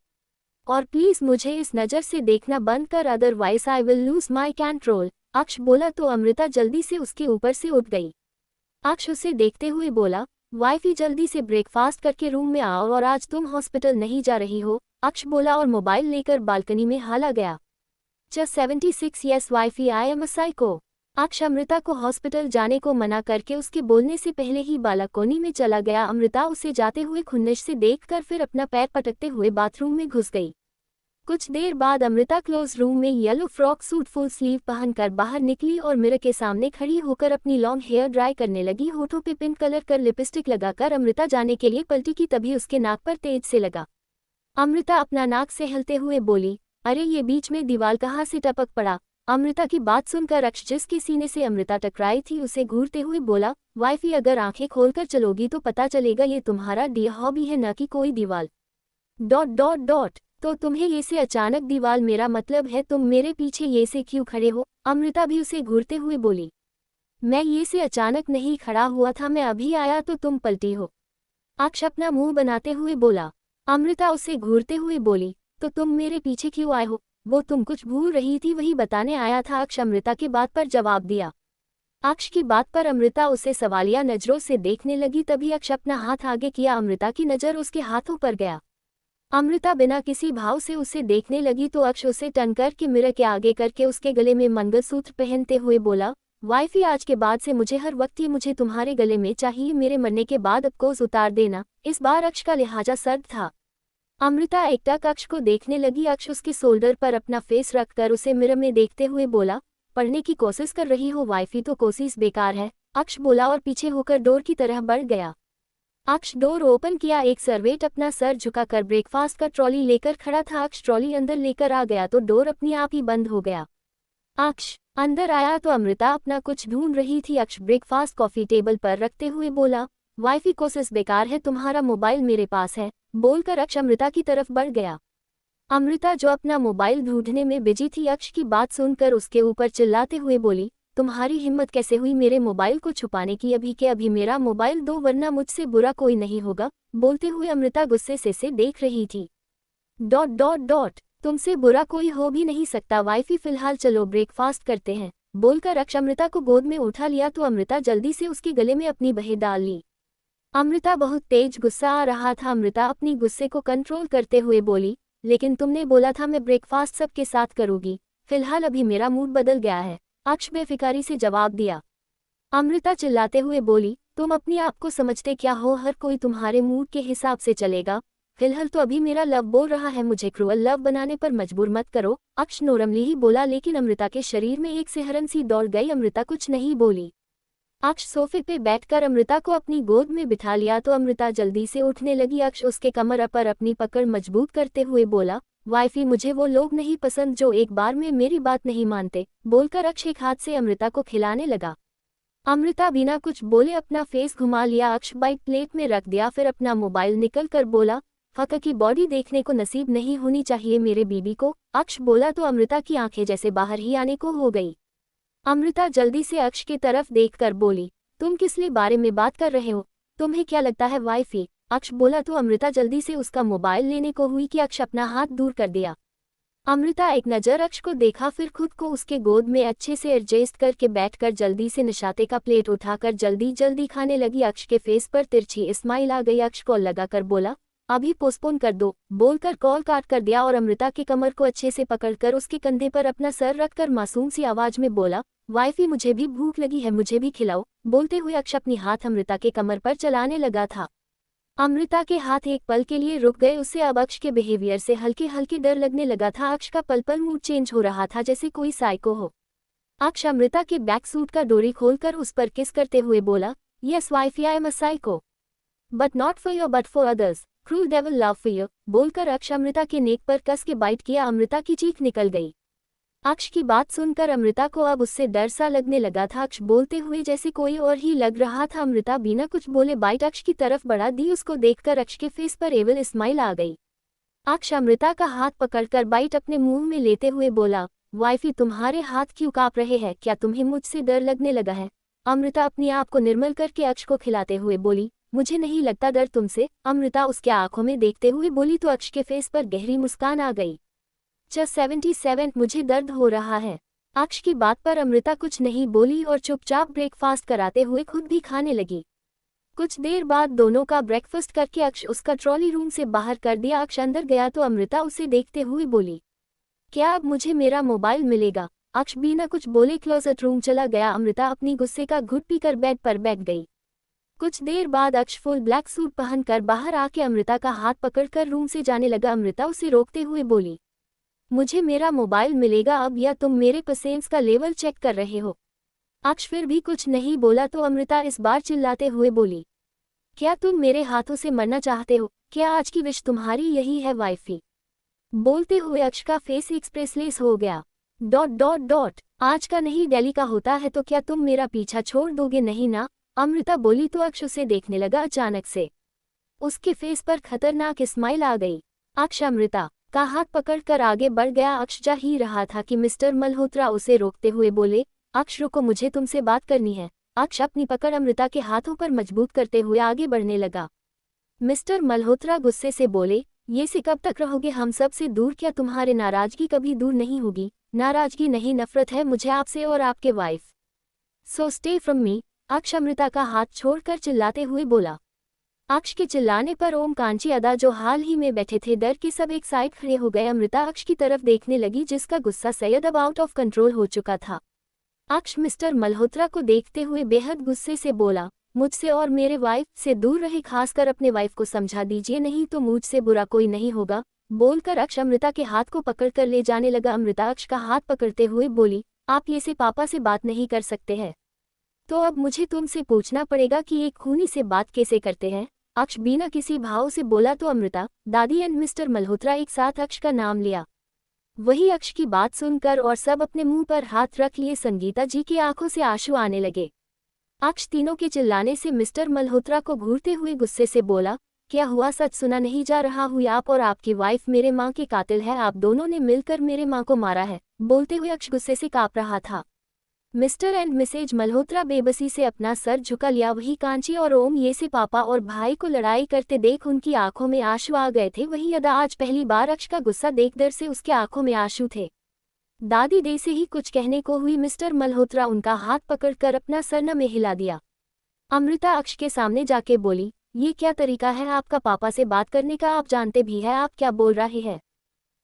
और प्लीज मुझे इस नज़र से देखना बंद कर, otherwise I will lose my control. अक्ष बोला तो अमृता जल्दी से उसके ऊपर से उठ गई। अक्ष उसे देखते हुए बोला, वाइफी जल्दी से ब्रेकफास्ट करके रूम में आओ, और आज तुम हॉस्पिटल नहीं जा रही हो? अक्ष बोला और मोबाइल लेकर बालकनी में हाला गया। Just 76 yes wifey, I am a psycho. अक्ष अमृता को हॉस्पिटल जाने को मना करके उसके बोलने से पहले ही बालकोनी में चला गया। अमृता उसे जाते हुए खुन्नस से देखकर फिर अपना पैर पटकते हुए बाथरूम में घुस गई। कुछ देर बाद अमृता क्लोज रूम में yellow frock suit full sleeve पहनकर बाहर निकली और मिरर के सामने खड़ी होकर अपनी लॉन्ग हेयर ड्राई करने लगी। होठों पे पिंक कलर कर लिपस्टिक लगाकर अमृता जाने के लिए पलटी की, तभी उसके नाक पर तेज से लगा। अमृता अपना नाक सहलते हुए बोली, अरे ये बीच में दीवार कहाँ से टपक पड़ा? अमृता की बात सुनकर अक्ष जिसके सीने से अमृता टकराई थी उसे घूरते हुए बोला, वाइफी अगर आंखें खोलकर चलोगी तो पता चलेगा ये तुम्हारा डी हॉबी है, न कि कोई दीवार। ... तो तुम्हें ये से अचानक दीवार, मेरा मतलब है तुम मेरे पीछे ये से क्यों खड़े हो? अमृता भी उसे घूरते हुए बोली, मैं ये से अचानक नहीं खड़ा हुआ था, मैं अभी आया तो तुम पलटी हो। अक्ष अपना मुंह बनाते हुए बोला। अमृता उसे घूरते हुए बोली, तो तुम मेरे पीछे क्यों आए हो? वो तुम कुछ भूल रही थी वही बताने आया था। अक्ष अमृता की बात पर जवाब दिया। अक्ष की बात पर अमृता उसे सवालिया नजरों से देखने लगी, तभी अक्ष अपना हाथ आगे किया। अमृता की नज़र उसके हाथों पर गया। अमृता बिना किसी भाव से उसे देखने लगी तो अक्ष उसे टर्न करके मिरर के आगे करके उसके गले में मंगलसूत्र पहनते हुए बोला, वाइफी आज के बाद से मुझे हर वक्त ही मुझे तुम्हारे गले में चाहिए, मेरे मरने के बाद अफकोर्स उतार देना। इस बार अक्ष का लिहाजा सर्द था। अमृता एकटक अक्ष को देखने लगी। अक्ष उसके शोल्डर पर अपना फेस रखकर उसे मिरर में देखते हुए बोला, पढ़ने की कोशिश कर रही हो वाइफी तो कोशिश बेकार है। अक्ष बोला और पीछे होकर डोर की तरह बढ़ गया। अक्ष डोर ओपन किया। एक सर्वेंट अपना सर झुकाकर ब्रेकफास्ट का ट्रॉली लेकर खड़ा था। अक्ष ट्रॉली अंदर लेकर आ गया तो डोर अपने आप ही बंद हो गया। अक्ष अंदर आया तो अमृता अपना कुछ ढूंढ रही थी। अक्ष ब्रेकफास्ट कॉफी टेबल पर रखते हुए बोला, वाइफी कोशिश बेकार है, तुम्हारा मोबाइल मेरे पास है। बोलकर अक्ष अमृता की तरफ बढ़ गया। अमृता जो अपना मोबाइल ढूंढने में बिजी थी, अक्ष की बात सुनकर उसके ऊपर चिल्लाते हुए बोली, तुम्हारी हिम्मत कैसे हुई मेरे मोबाइल को छुपाने की? अभी के अभी मेरा मोबाइल दो वरना मुझसे बुरा कोई नहीं होगा। बोलते हुए अमृता गुस्से से देख रही थी। ... तुमसे बुरा कोई हो भी नहीं सकता वाइफी, फिलहाल चलो ब्रेकफास्ट करते हैं। बोलकर अक्ष अमृता को गोद में उठा लिया तो अमृता जल्दी से उसके गले में अपनी बहें डाल ली। अमृता बहुत तेज गुस्सा आ रहा था। अमृता अपनी गुस्से को कंट्रोल करते हुए बोली, लेकिन तुमने बोला था मैं ब्रेकफास्ट सबके साथ करूंगी, फिलहाल अभी मेरा मूड बदल गया है। अक्ष बेफिकारी से जवाब दिया। अमृता चिल्लाते हुए बोली, तुम अपनी आप को समझते क्या हो? हर कोई तुम्हारे मूड के हिसाब से चलेगा। फिलहाल तो अभी मेरा लव बोल रहा है, मुझे क्रूअल लव बनाने पर मजबूर मत करो। अक्ष नोरमली ही बोला, लेकिन अमृता के शरीर में एक सिहरन सी दौड़ गई। अमृता कुछ नहीं बोली। अक्ष सोफे पे बैठकर अमृता को अपनी गोद में बिठा लिया तो अमृता जल्दी से उठने लगी। अक्ष उसके कमर पर अपनी पकड़ मजबूत करते हुए बोला, वाइफी मुझे वो लोग नहीं पसंद जो एक बार में मेरी बात नहीं मानते। बोलकर अक्ष एक हाथ से अमृता को खिलाने लगा। अमृता बिना कुछ बोले अपना फेस घुमा लिया। अक्ष बाइट प्लेट में रख दिया, फिर अपना मोबाइल निकल कर बोला, फक की बॉडी देखने को नसीब नहीं होनी चाहिए मेरे बीबी को। अक्ष बोला तो अमृता की आंखें जैसे बाहर ही आने को हो गई। अमृता जल्दी से अक्ष की तरफ देखकर बोली, तुम किस लिए बारे में बात कर रहे हो? तुम्हें क्या लगता है वाइफी? अक्ष बोला तो अमृता जल्दी से उसका मोबाइल लेने को हुई कि अक्ष अपना हाथ दूर कर दिया। अमृता एक नज़र अक्ष को देखा, फिर खुद को उसके गोद में अच्छे से एडजस्ट करके बैठकर जल्दी से निशाते का प्लेट उठाकर जल्दी खाने लगी। अक्ष के फेस पर तिरछी स्माइल आ गई। अक्ष कॉल लगाकर बोला, अभी पोस्टपोन कर दो। बोलकर कॉल काट कर दिया और अमृता के कमर को अच्छे से पकड़कर उसके कंधे पर अपना सर रखकर मासूम सी आवाज में बोला, वाइफी मुझे भी भूख लगी है, मुझे भी खिलाओ। बोलते हुए अक्ष अपनी हाथ अमृता के कमर पर चलाने लगा था। अमृता के हाथ एक पल के लिए रुक गए। उसे अब अक्ष के बिहेवियर से हल्के डर लगने लगा था। अक्ष का पल मूड चेंज हो रहा था जैसे कोई साइको हो। अक्ष अमृता के बैक सूट का डोरी खोलकर उस पर किस करते हुए बोला, yes wifey I am a psycho, but not for you but for others, cruel devil love for you. बोलकर अक्ष अमृता के नेक पर कस के बाइट किया। अमृता की चीख निकल गई। अक्ष की बात सुनकर अमृता को अब उससे डर सा लगने लगा था। अक्ष बोलते हुए जैसे कोई और ही लग रहा था। अमृता बिना कुछ बोले बाइट अक्ष की तरफ बढ़ा दी। उसको देखकर अक्ष के फेस पर एविल स्माइल आ गई। अक्ष अमृता का हाथ पकड़कर बाइट अपने मुंह में लेते हुए बोला, वाइफी तुम्हारे हाथ क्यों कांप रहे हैं? क्या तुम्हें मुझसे डर लगने लगा है? अमृता अपने आप को निर्मल करके अक्ष को खिलाते हुए बोली, मुझे नहीं लगता डर तुमसे। अमृता उसके आंखों में देखते हुए बोली तो अक्ष के फेस पर गहरी मुस्कान आ गई। 77 मुझे दर्द हो रहा है। अक्ष की बात पर अमृता कुछ नहीं बोली और चुपचाप ब्रेकफास्ट कराते हुए खुद भी खाने लगी। कुछ देर बाद दोनों का ब्रेकफास्ट करके अक्ष उसका ट्रॉली रूम से बाहर कर दिया। अक्ष अंदर गया तो अमृता उसे देखते हुए बोली, क्या अब मुझे मेरा मोबाइल मिलेगा? अक्ष बिना कुछ बोले क्लोजेट रूम चला गया। अमृता अपनी गुस्से का घुट पीकर बेड पर बैठ गई। कुछ देर बाद अक्ष फुल ब्लैक सूट पहनकर बाहर आके अमृता का हाथ पकड़कर रूम से जाने लगा। अमृता उसे रोकते हुए बोली, मुझे मेरा मोबाइल मिलेगा अब, या तुम मेरे पेशेंस का लेवल चेक कर रहे हो? अक्ष फिर भी कुछ नहीं बोला तो अमृता इस बार चिल्लाते हुए बोली, क्या तुम मेरे हाथों से मरना चाहते हो? क्या आज की विश तुम्हारी यही है वाइफी? बोलते हुए अक्ष का फेस एक्सप्रेसलेस हो गया। ... आज का नहीं दिल्ली का होता है तो क्या तुम मेरा पीछा छोड़ दोगे नहीं ना? अमृता बोली तो अक्ष उसे देखने लगा। अचानक से उसके फेस पर खतरनाक स्माइल आ गई। अक्ष अमृता का हाथ पकड़कर आगे बढ़ गया। अक्ष जा ही रहा था कि मिस्टर मल्होत्रा उसे रोकते हुए बोले, अक्ष रुको, मुझे तुमसे बात करनी है। अक्ष अपनी पकड़ अमृता के हाथों पर मजबूत करते हुए आगे बढ़ने लगा। मिस्टर मल्होत्रा गुस्से से बोले, ये से कब तक रहोगे हम सब से दूर? क्या तुम्हारे नाराजगी कभी दूर नहीं होगी? नाराजगी नहीं, नफरत है मुझे आपसे और आपके wife. So stay from me. अक्ष अमृता का हाथ छोड़कर चिल्लाते हुए बोला। अक्ष के चिल्लाने पर ओम, कांची, अदा जो हाल ही में बैठे थे डर के सब एक साइड खड़े हो गए। अमृता अक्ष की तरफ देखने लगी जिसका गुस्सा सैयद अब आउट ऑफ कंट्रोल हो चुका था। अक्ष मिस्टर मल्होत्रा को देखते हुए बेहद गुस्से से बोला, मुझसे और मेरे वाइफ से दूर रहे, खासकर अपने वाइफ को समझा दीजिए, नहीं तो मुझसे बुरा कोई नहीं होगा। बोलकर अक्ष अमृता के हाथ को पकड़कर ले जाने लगा। अमृता अक्ष का हाथ पकड़ते हुए बोली, आप ये से पापा से बात नहीं कर सकते हैं, तो अब मुझे तुमसे पूछना पड़ेगा कि एक खूनी से बात कैसे करते हैं। अक्ष बिना किसी भाव से बोला तो अमृता, दादी एंड मिस्टर मल्होत्रा एक साथ अक्ष का नाम लिया। वही अक्ष की बात सुनकर और सब अपने मुंह पर हाथ रख लिए। संगीता जी की आंखों से आंसू आने लगे। अक्ष तीनों के चिल्लाने से मिस्टर मल्होत्रा को घूरते हुए गुस्से से बोला, क्या हुआ, सच सुना नहीं जा रहा हुई, आप और आपकी वाइफ मेरे माँ के कातिल है, आप दोनों ने मिलकर मेरे माँ को मारा है। बोलते हुए अक्ष गुस्से से कांप रहा था। मिस्टर एंड मिसेज मल्होत्रा बेबसी से अपना सर झुका लिया। वही कांची और ओम ये से पापा और भाई को लड़ाई करते देख उनकी आंखों में आंसू आ गए थे। वही अदा आज पहली बार अक्ष का गुस्सा देख डर से उसके आंखों में आंसू थे। दादी दे से ही कुछ कहने को हुई, मिस्टर मल्होत्रा उनका हाथ पकड़कर अपना सर न में हिला दिया। अमृता अक्ष के सामने जाके बोली, ये क्या तरीका है आपका पापा से बात करने का, आप जानते भी है आप क्या बोल रहे हैं।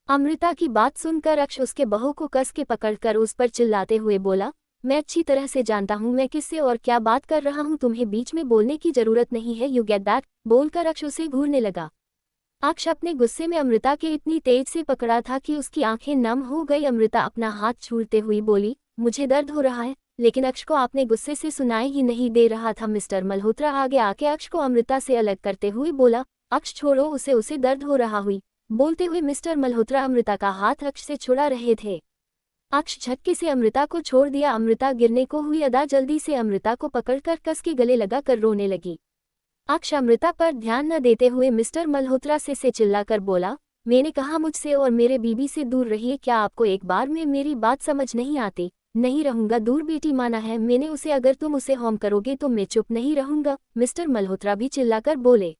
अमृता की बात सुनकर अक्ष उसके बहू को कस के पकड़कर उस पर चिल्लाते हुए बोला, मैं अच्छी तरह से जानता हूँ मैं किससे और क्या बात कर रहा हूँ, तुम्हें बीच में बोलने की जरूरत नहीं है, यू गेट दैट। बोलकर अक्ष उसे घूरने लगा। अक्ष अपने गुस्से में अमृता के इतनी तेज से पकड़ा था कि उसकी आंखें नम हो गई। अमृता अपना हाथ छूटते हुई बोली, मुझे दर्द हो रहा है, लेकिन अक्ष को आपने गुस्से से सुनाई ही नहीं दे रहा था। मिस्टर मल्होत्रा आगे आके अक्ष को अमृता से अलग करते हुए बोला, अक्ष छोड़ो उसे दर्द हो रहा हुई। बोलते हुए मिस्टर मल्होत्रा अमृता का हाथ अक्ष से छुड़ा रहे थे। अक्ष झटके से अमृता को छोड़ दिया। अमृता गिरने को हुई। अदा जल्दी से अमृता को पकड़कर कस के गले लगा कर रोने लगी। अक्ष अमृता पर ध्यान न देते हुए मिस्टर मल्होत्रा से चिल्लाकर बोला, मैंने कहा मुझसे और मेरे बीबी से दूर रहिए, क्या आपको एक बार में मेरी बात समझ नहीं आती। नहीं रहूंगा दूर, बेटी माना है मैंने उसे, अगर तुम उसे हार्म करोगे तो मैं चुप नहीं रहूंगा। मिस्टर मल्होत्रा भी चिल्लाकर बोले।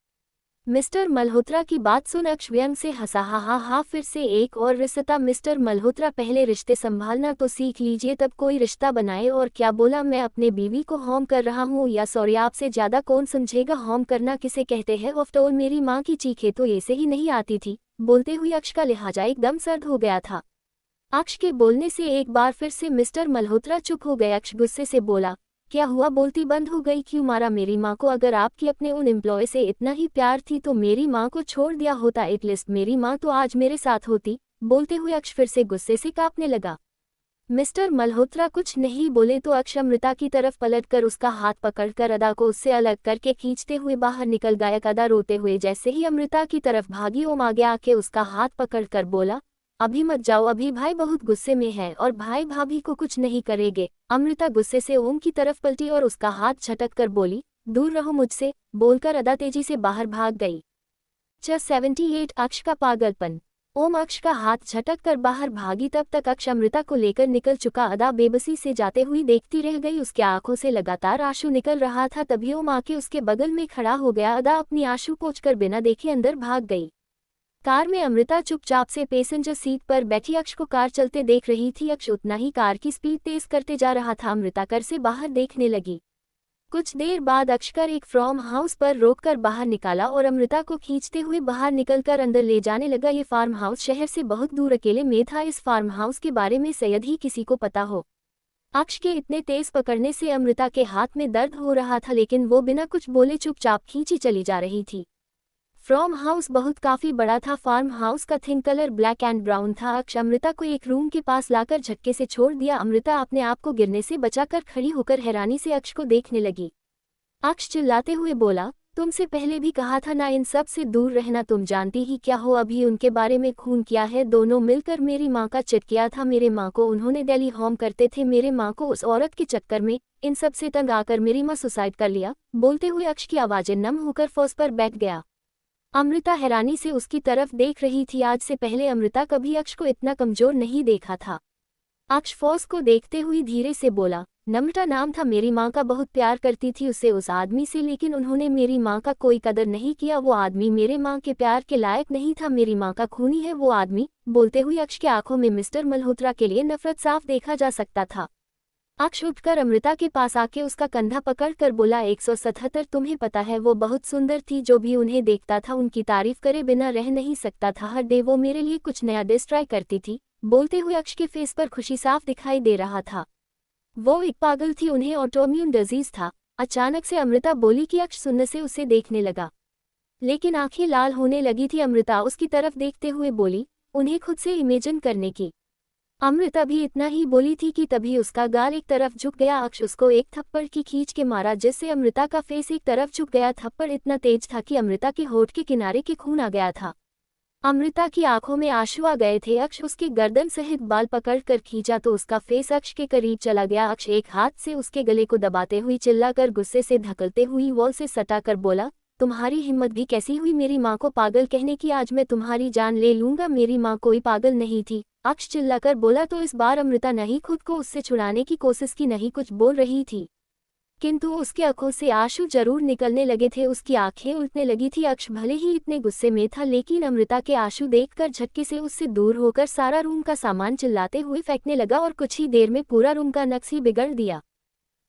मिस्टर मल्होत्रा की बात सुन अक्ष व्यंग से हंसा, हा फिर से एक और रिश्ता। मिस्टर मल्होत्रा पहले रिश्ते संभालना तो सीख लीजिए तब कोई रिश्ता बनाए। और क्या बोला, मैं अपने बीवी को हार्म कर रहा हूँ या सॉरी, आपसे ज्यादा कौन समझेगा हार्म करना किसे कहते हैं। आफ्टर मेरी माँ की चीखें तो ऐसे ही नहीं आती थी। बोलते हुए अक्ष का लिहाजा एकदम सर्द हो गया था। अक्ष के बोलने से एक बार फिर से मिस्टर मल्होत्रा चुप हो गए। अक्ष गुस्से से बोला, क्या हुआ, बोलती बंद हो गई, क्यों मारा मेरी माँ को। अगर आपकी अपने उन एम्प्लॉय से इतना ही प्यार थी तो मेरी माँ को छोड़ दिया होता, एटलीस्ट मेरी माँ तो आज मेरे साथ होती। बोलते हुए अक्ष फिर से गुस्से से कांपने लगा। मिस्टर मल्होत्रा कुछ नहीं बोले तो अक्ष अमृता की तरफ पलटकर उसका हाथ पकड़कर अदा को उससे अलग करके खींचते हुए बाहर निकल गया। अदा रोते हुए जैसे ही अमृता की तरफ भागी, ओम आगे आके उसका हाथ पकड़कर बोला, अभी मत जाओ, अभी भाई बहुत गुस्से में है और भाई भाभी को कुछ नहीं करेंगे। अमृता गुस्से से ओम की तरफ पलटी और उसका हाथ झटक कर बोली, दूर रहो मुझसे। बोलकर अदा तेजी से बाहर भाग गई। 78 अक्ष का पागलपन। ओम अक्ष का हाथ झटक कर बाहर भागी, तब तक अक्ष अमृता को लेकर निकल चुका। अदा बेबसी से जाते हुई देखती रह गई, उसके आंखों से लगातार आंसू निकल रहा था। तभी ओम आके उसके बगल में खड़ा हो गया। अदा अपनी आंसू पोंछकर बिना देखे अंदर भाग गई। कार में अमृता चुपचाप से पैसेंजर सीट पर बैठी अक्ष को कार चलते देख रही थी। अक्ष उतना ही कार की स्पीड तेज करते जा रहा था। अमृता कर से बाहर देखने लगी। कुछ देर बाद अक्ष कर एक फार्म हाउस पर रोककर बाहर निकाला और अमृता को खींचते हुए बाहर निकलकर अंदर ले जाने लगा। ये फार्म हाउस शहर से बहुत दूर अकेले में था। इस फार्म हाउस के बारे में शायद ही किसी को पता हो। अक्ष के इतने तेज पकड़ने से अमृता के हाथ में दर्द हो रहा था, लेकिन वो बिना कुछ बोले चुपचाप खींची चली जा रही थी। फार्म हाउस बहुत काफी बड़ा था। फार्म हाउस का thin colour black and brown था। अक्ष अमृता को एक रूम के पास लाकर झटके से छोड़ दिया। अमृता अपने आप को गिरने से बचाकर खड़ी होकर हैरानी से अक्ष को देखने लगी। अक्ष चिल्लाते हुए बोला, तुमसे पहले भी कहा था ना इन सब से दूर रहना, तुम जानती ही क्या हो अभी उनके बारे में खून किया है। दोनों मिलकर मेरी माँ का चिट किया था। मेरे माँ को उन्होंने दिल्ली होम करते थे। मेरे माँ को उस औरत के चक्कर में इन सब से तंग आकर मेरी माँ सुसाइड कर लिया। बोलते हुए अक्ष की आवाजें नम होकर फर्श पर बैठ गया। अमृता हैरानी से उसकी तरफ देख रही थी। आज से पहले अमृता कभी अक्ष को इतना कमजोर नहीं देखा था। अक्ष फौज को देखते हुए धीरे से बोला, नम्रता नाम था, मेरी माँ का बहुत प्यार करती थी उससे, उस आदमी से, लेकिन उन्होंने मेरी माँ का कोई कदर नहीं किया। वो आदमी मेरे माँ के प्यार के लायक नहीं था। मेरी माँ का खूनी है वो आदमी। बोलते हुए अक्ष की आंखों में मिस्टर मल्होत्रा के लिए नफरत साफ देखा जा सकता था। अक्ष उठकर अमृता के पास आके उसका कंधा पकड़कर बोला 177। तुम्हें पता है वो बहुत सुंदर थी, जो भी उन्हें देखता था उनकी तारीफ करे बिना रह नहीं सकता था। हर डे वो मेरे लिए कुछ नया डिश ट्राई करती थी। बोलते हुए अक्ष के फेस पर खुशी साफ दिखाई दे रहा था। वो एक पागल थी, उन्हें ऑटोइम्यून डिजीज था। अचानक से अमृता बोली कि अक्ष सुनने से उसे देखने लगा, लेकिन आंखें लाल होने लगी थी। अमृता उसकी तरफ देखते हुए बोली, उन्हें खुद से इमेजिन करने की। अमृता भी इतना ही बोली थी कि तभी उसका गाल एक तरफ झुक गया। अक्ष उसको एक थप्पड़ की खींच के मारा, जिससे अमृता का फेस एक तरफ झुक गया। थप्पड़ इतना तेज था कि अमृता के होठ के किनारे के खून आ गया था। अमृता की आंखों में आंसू आ गए थे। अक्ष उसके गर्दन सहित बाल पकड़कर खींचा तो उसका फेस अक्ष के करीब चला गया। अक्ष एक हाथ से उसके गले को दबाते हुए चिल्लाकर गुस्से से धकलते हुई वॉल से सटाकर बोला, तुम्हारी हिम्मत भी कैसी हुई मेरी माँ को पागल कहने की? आज मैं तुम्हारी जान ले लूंगा। मेरी माँ कोई पागल नहीं थी, अक्ष चिल्लाकर बोला। तो इस बार अमृता नहीं खुद को उससे छुड़ाने की कोशिश की, नहीं कुछ बोल रही थी, किंतु उसकी आंखों से आंसू जरूर निकलने लगे थे। उसकी आंखें उलटने लगी थी। अक्ष भले ही इतने गुस्से में था, लेकिन अमृता के आंसू देखकर झटके से उससे दूर होकर सारा रूम का सामान चिल्लाते हुए फेंकने लगा और कुछ ही देर में पूरा रूम का नक्श ही बिगड़ दिया।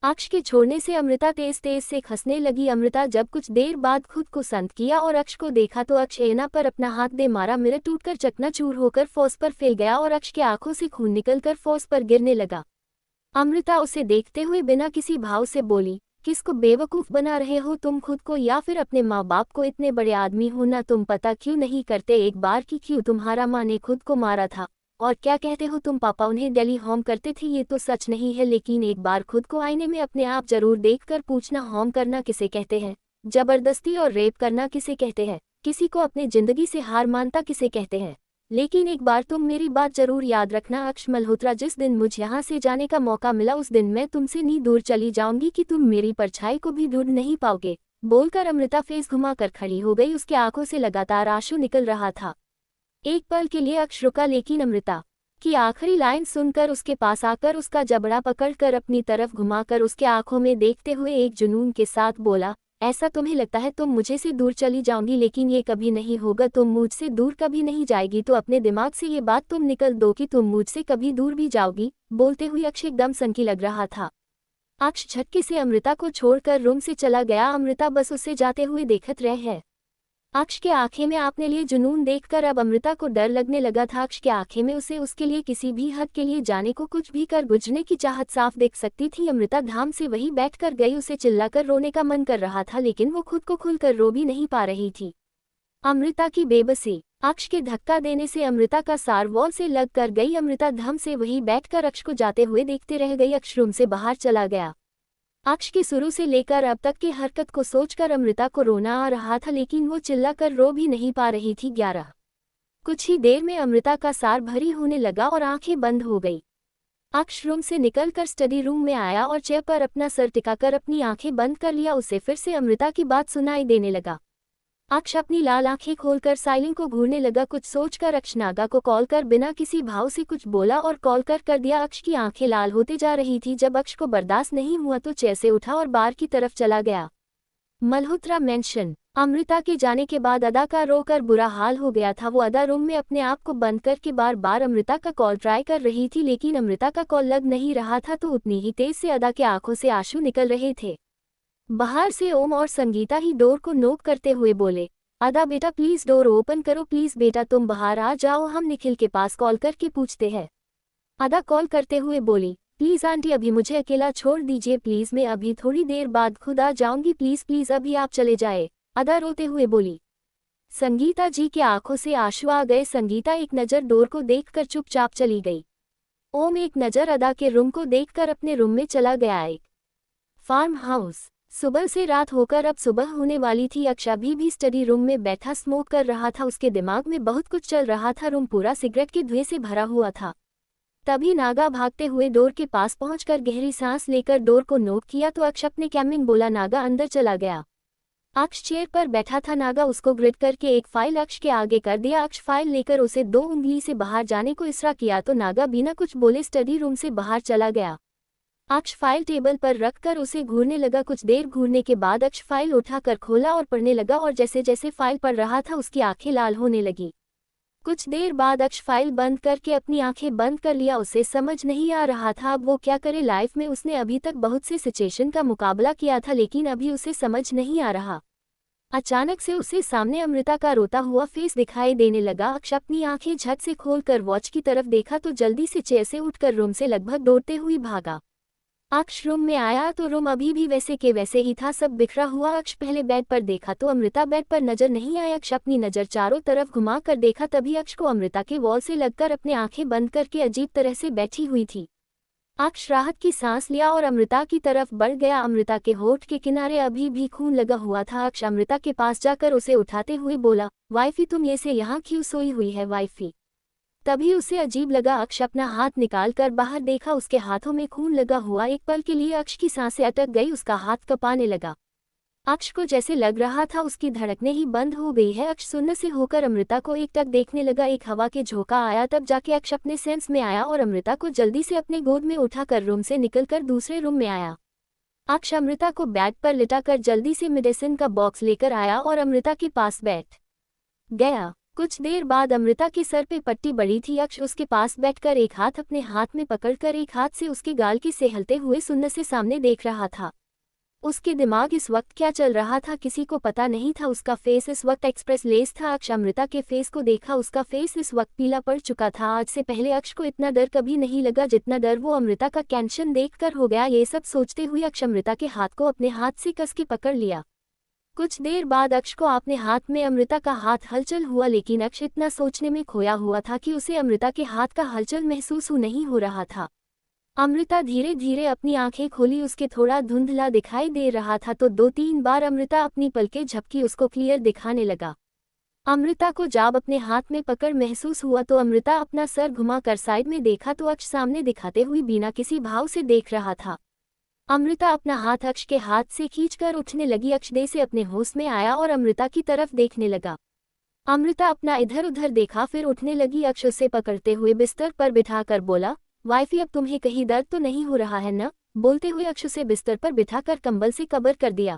अक्ष के छोड़ने से अमृता तेज तेज से खसने लगी। अमृता जब कुछ देर बाद खुद को संत किया और अक्ष को देखा तो अक्ष ऐना पर अपना हाथ दे मारा। मिरर टूटकर चकनाचूर होकर फर्श पर फैल गया और अक्ष के आंखों से खून निकलकर फर्श पर गिरने लगा। अमृता उसे देखते हुए बिना किसी भाव से बोली, किसको बेवकूफ बना रहे हो तुम, खुद को या फिर अपने माँ बाप को? इतने बड़े आदमी हो ना तुम, पता क्यों नहीं करते एक बार कि क्यों तुम्हारा माँ ने खुद को मारा था? और क्या कहते हो तुम, पापा उन्हें डेली होम करते थे? ये तो सच नहीं है, लेकिन एक बार खुद को आईने में अपने आप जरूर देखकर पूछना, होम करना किसे कहते हैं? जबरदस्ती और रेप करना किसे कहते हैं? किसी को अपने जिंदगी से हार मानता किसे कहते हैं? लेकिन एक बार तुम मेरी बात जरूर याद रखना अक्ष मल्होत्रा, जिस दिन मुझ यहाँ से जाने का मौका मिला उस दिन मैं तुमसे नहीं दूर चली जाऊंगी कि तुम मेरी परछाई को भी ढूंढ नहीं पाओगे। बोलकर अमृता फेस घुमाकर खड़ी हो गई। उसके आंखों से लगातार आंसू निकल रहा था। एक पल के लिए अक्ष रुका, लेकिन अमृता की आखिरी लाइन सुनकर उसके पास आकर उसका जबड़ा पकड़कर अपनी तरफ घुमाकर उसके आंखों में देखते हुए एक जुनून के साथ बोला, ऐसा तुम्हें लगता है तुम मुझे से दूर चली जाऊंगी, लेकिन ये कभी नहीं होगा। तुम मुझसे दूर कभी नहीं जाएगी। तो अपने दिमाग से ये बात तुम निकल दो कि तुम मुझसे कभी दूर भी जाओगी। बोलते हुए अक्ष एकदम सनकी लग रहा था। अक्ष झटके से अमृता को छोड़कर रूम से चला गया। अमृता बस उसे जाते हुए देखत रह है। अक्ष के आंखें में आपने लिए जुनून देखकर अब अमृता को डर लगने लगा था। अक्ष के आंखें में उसे उसके लिए किसी भी हद के लिए जाने को, कुछ भी कर गुजरने की चाहत साफ देख सकती थी। अमृता धाम से वहीं बैठकर गई। उसे चिल्लाकर रोने का मन कर रहा था, लेकिन वो खुद को खुलकर रो भी नहीं पा रही थी। अमृता की बेबसी। अक्ष के धक्का देने से अमृता का सार वॉल से लग कर गई। अमृता धम से वहीं बैठकर अक्ष को जाते हुए देखते रह गई। अक्ष रूम से बाहर चला गया। अक्ष की शुरू से लेकर अब तक की हरकत को सोचकर अमृता को रोना आ रहा था, लेकिन वो चिल्लाकर रो भी नहीं पा रही थी। 11 कुछ ही देर में अमृता का सार भरी होने लगा और आंखें बंद हो गई। अक्ष रूम से निकलकर स्टडी रूम में आया और चेयर पर अपना सर टिकाकर अपनी आंखें बंद कर लिया। उसे फिर से अमृता की बात सुनाई देने लगा। अक्ष अपनी लाल आंखें खोलकर साइलेंट को घूरने लगा। कुछ सोचकर अक्ष नागा को कॉल कर बिना किसी भाव से कुछ बोला और कॉल कर दिया। अक्ष की आंखें लाल होते जा रही थी। जब अक्ष को बर्दाश्त नहीं हुआ तो चेयर से उठा और बार की तरफ चला गया। मल्होत्रा मेंशन। अमृता के जाने के बाद अदा का रोकर बुरा हाल हो गया था। वो अदा रूम में अपने आप को बंद करके बार बार अमृता का कॉल ट्राई कर रही थी, लेकिन अमृता का कॉल लग नहीं रहा था। तो उतनी ही तेज से अदा के आंखों से आंसू निकल रहे थे। बाहर से ओम और संगीता ही डोर को नोक करते हुए बोले, अदा बेटा प्लीज डोर ओपन करो, प्लीज बेटा तुम बाहर आ जाओ, हम निखिल के पास कॉल करके पूछते हैं। अदा कॉल करते हुए बोली, प्लीज आंटी अभी मुझे अकेला छोड़ दीजिए प्लीज, मैं अभी थोड़ी देर बाद खुद आ जाऊंगी, प्लीज प्लीज अभी आप चले जाए। अदा रोते हुए बोली। संगीता जी के आंखों से आंसू आ गए। संगीता एक नज़र डोर को देखकर चुपचाप चली गई। ओम एक नज़र अदा के रूम को देखकर अपने रूम में चला गया। एक फार्म हाउस। सुबह से रात होकर अब सुबह होने वाली थी। अक्ष अभी भी स्टडी रूम में बैठा स्मोक कर रहा था। उसके दिमाग में बहुत कुछ चल रहा था। रूम पूरा सिगरेट के धुएं से भरा हुआ था। तभी नागा भागते हुए डोर के पास पहुंचकर गहरी सांस लेकर डोर को नोक किया तो अक्ष अपने कैबिन बोला। नागा अंदर चला गया। अक्ष चेयर पर बैठा था। नागा उसको ग्रिड करके एक फाइल अक्ष के आगे कर दिया। अक्ष फाइल लेकर उसे 2 उंगली से बाहर जाने को इशारा किया तो नागा बिना कुछ बोले स्टडी रूम से बाहर चला गया। अक्ष फाइल टेबल पर रखकर उसे घूरने लगा। कुछ देर घूरने के बाद अक्ष फाइल उठाकर खोला और पढ़ने लगा और जैसे जैसे फाइल पढ़ रहा था उसकी आंखें लाल होने लगी। कुछ देर बाद अक्ष फाइल बंद करके अपनी आंखें बंद कर लिया। उसे समझ नहीं आ रहा था अब वो क्या करे। लाइफ में उसने अभी तक बहुत से सिचुएशन का मुकाबला किया था, लेकिन अभी उसे समझ नहीं आ रहा। अचानक से उसे सामने अमृता का रोता हुआ फेस दिखाई देने लगा। अक्ष अपनी आंखें झट से खोलकर वॉच की तरफ देखा तो जल्दी से चेयर से उठकर रूम से लगभग दौड़ते हुए भागा। अक्ष रूम में आया तो रूम अभी भी वैसे के वैसे ही था, सब बिखरा हुआ। अक्ष पहले बेड पर देखा तो अमृता बेड पर नजर नहीं आई। अक्ष अपनी नजर चारों तरफ घुमा कर देखा, तभी अक्ष को अमृता के वॉल से लगकर अपने आंखें बंद करके अजीब तरह से बैठी हुई थी। अक्ष राहत की सांस लिया और अमृता की तरफ बढ़ गया। अमृता के होठ के किनारे अभी भी खून लगा हुआ था। अक्ष अमृता के पास जाकर उसे उठाते हुए बोला, वाइफी तुम ऐसे यहाँ क्यों सोई हुई है वाइफी? तभी उसे अजीब लगा। अक्ष अपना हाथ निकाल कर बाहर देखा, उसके हाथों में खून लगा हुआ। एक पल के लिए अक्ष की सांसें अटक गई, उसका हाथ कँपाने लगा। अक्ष को जैसे लग रहा था उसकी धड़कनें ही बंद हो गई है। अक्ष सुन्न से होकर अमृता को एकटक देखने लगा। एक हवा के झोंका आया, तब जाके अक्ष अपने सेंस में आया और अमृता को जल्दी से अपने गोद में उठाकर रूम से निकलकर दूसरे रूम में आया। अक्ष अमृता को बेड पर लिटाकर जल्दी से मेडिसिन का बॉक्स लेकर आया और अमृता के पास बैठ गया। कुछ देर बाद अमृता के सर पे पट्टी बड़ी थी। अक्ष उसके पास बैठकर एक हाथ अपने हाथ में पकड़कर एक हाथ से उसके गाल की सहलते हुए सुन्न से सामने देख रहा था। उसके दिमाग इस वक्त क्या चल रहा था किसी को पता नहीं था। उसका फेस इस वक्त एक्सप्रेसलेस था। अक्ष अमृता के फेस को देखा, उसका फेस इस वक्त पीला पड़ चुका था। आज से पहले अक्ष को इतना डर कभी नहीं लगा जितना डर वो अमृता का कैंशन देखकर हो गया। ये सब सोचते हुए अक्ष अमृता के हाथ को अपने हाथ से कस के पकड़ लिया। कुछ देर बाद अक्ष को अपने हाथ में अमृता का हाथ हलचल हुआ, लेकिन अक्ष इतना सोचने में खोया हुआ था कि उसे अमृता के हाथ का हलचल महसूस नहीं हो रहा था। अमृता धीरे धीरे अपनी आंखें खोली, उसके थोड़ा धुंधला दिखाई दे रहा था तो 2-3 बार अमृता अपनी पलकें झपकी, उसको क्लियर दिखाने लगा। अमृता को जब अपने हाथ में पकड़ महसूस हुआ तो अमृता अपना सर घुमाकर साइड में देखा तो अक्ष सामने दिखाते हुए बिना किसी भाव से देख रहा था। अमृता अपना हाथ अक्ष के हाथ से खींचकर उठने लगी। अक्ष दे से अपने होश में आया और अमृता की तरफ देखने लगा। अमृता अपना इधर उधर देखा, फिर उठने लगी। अक्ष उसे पकड़ते हुए बिस्तर पर बिठाकर बोला, वाइफी अब तुम्हें कहीं दर्द तो नहीं हो रहा है न? बोलते हुए अक्ष उसे बिस्तर पर बिठाकर कंबल से कवर कर दिया।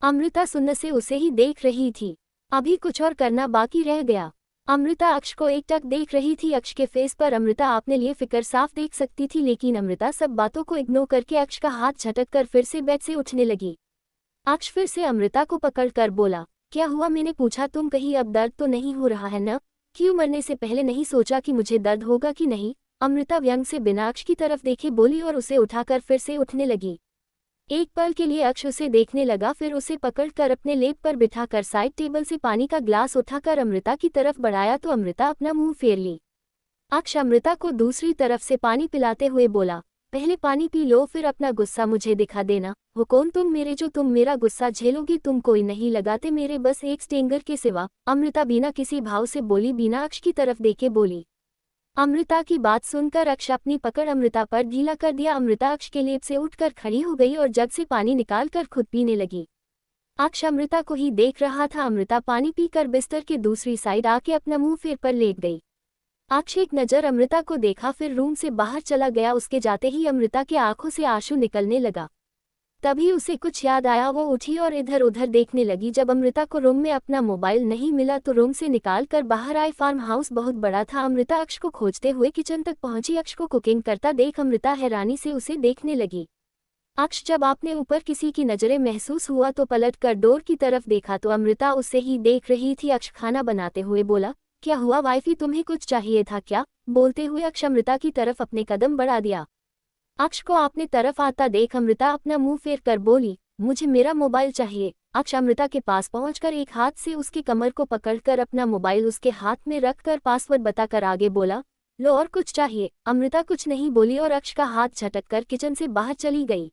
अमृता सुन्न से उसे ही देख रही थी। अभी कुछ और करना बाकी रह गया। अमृता अक्ष को एकटक देख रही थी। अक्ष के फेस पर अमृता अपने लिए फिक्र साफ देख सकती थी, लेकिन अमृता सब बातों को इग्नोर करके अक्ष का हाथ झटक कर फिर से बेड से उठने लगी। अक्ष फिर से अमृता को पकड़कर बोला, क्या हुआ? मैंने पूछा, तुम कहीं अब दर्द तो नहीं हो रहा है न? क्यों मरने से पहले नहीं सोचा कि मुझे दर्द होगा कि नहीं? अमृता व्यंग से बिना अक्ष की तरफ देखे बोली और उसे उठाकर फिर से उठने लगी। एक पल के लिए अक्ष उसे देखने लगा, फिर उसे पकड़कर अपने लेप पर बिठाकर साइड टेबल से पानी का ग्लास उठाकर अमृता की तरफ बढ़ाया तो अमृता अपना मुंह फेर ली। अक्ष अमृता को दूसरी तरफ से पानी पिलाते हुए बोला, पहले पानी पी लो, फिर अपना गुस्सा मुझे दिखा देना। हो कौन तुम मेरे जो तुम मेरा गुस्सा झेलोगी? तुम कोई नहीं लगाते मेरे बस एक स्टेंगर के सिवा। अमृता बिना किसी भाव से बोली, बिना अक्ष की तरफ देखे बोली। अमृता की बात सुनकर अक्ष अपनी पकड़ अमृता पर ढीला कर दिया। अमृता अक्ष के लेप से उठकर खड़ी हो गई और जग से पानी निकालकर खुद पीने लगी। अक्ष अमृता को ही देख रहा था। अमृता पानी पीकर बिस्तर के दूसरी साइड आके अपना मुंह फेर पर लेट गई। अक्ष एक नज़र अमृता को देखा, फिर रूम से बाहर चला गया। उसके जाते ही अमृता की आंखों से आंसू निकलने लगा। तभी उसे कुछ याद आया, वो उठी और इधर उधर देखने लगी। जब अमृता को रूम में अपना मोबाइल नहीं मिला तो रूम से निकाल कर बाहर आई। फार्म हाउस बहुत बड़ा था। अमृता अक्ष को खोजते हुए किचन तक पहुंची। अक्ष को कुकिंग करता देख अमृता हैरानी से उसे देखने लगी। अक्ष जब आपने ऊपर किसी की नज़रें महसूस हुआ तो पलट कर डोर की तरफ देखा तो अमृता उसे ही देख रही थी। अक्ष खाना बनाते हुए बोला, क्या हुआ वाइफी, तुम्हें कुछ चाहिए था क्या? बोलते हुए अक्ष अमृता की तरफ अपने कदम बढ़ा दिया। अक्ष को अपने तरफ आता देख अमृता अपना मुंह फेर कर बोली, मुझे मेरा मोबाइल चाहिए। अक्ष अमृता के पास पहुंचकर एक हाथ से उसके कमर को पकड़कर अपना मोबाइल उसके हाथ में रखकर पासवर्ड बताकर आगे बोला, लो और कुछ चाहिए? अमृता कुछ नहीं बोली और अक्ष का हाथ झटक कर किचन से बाहर चली गई।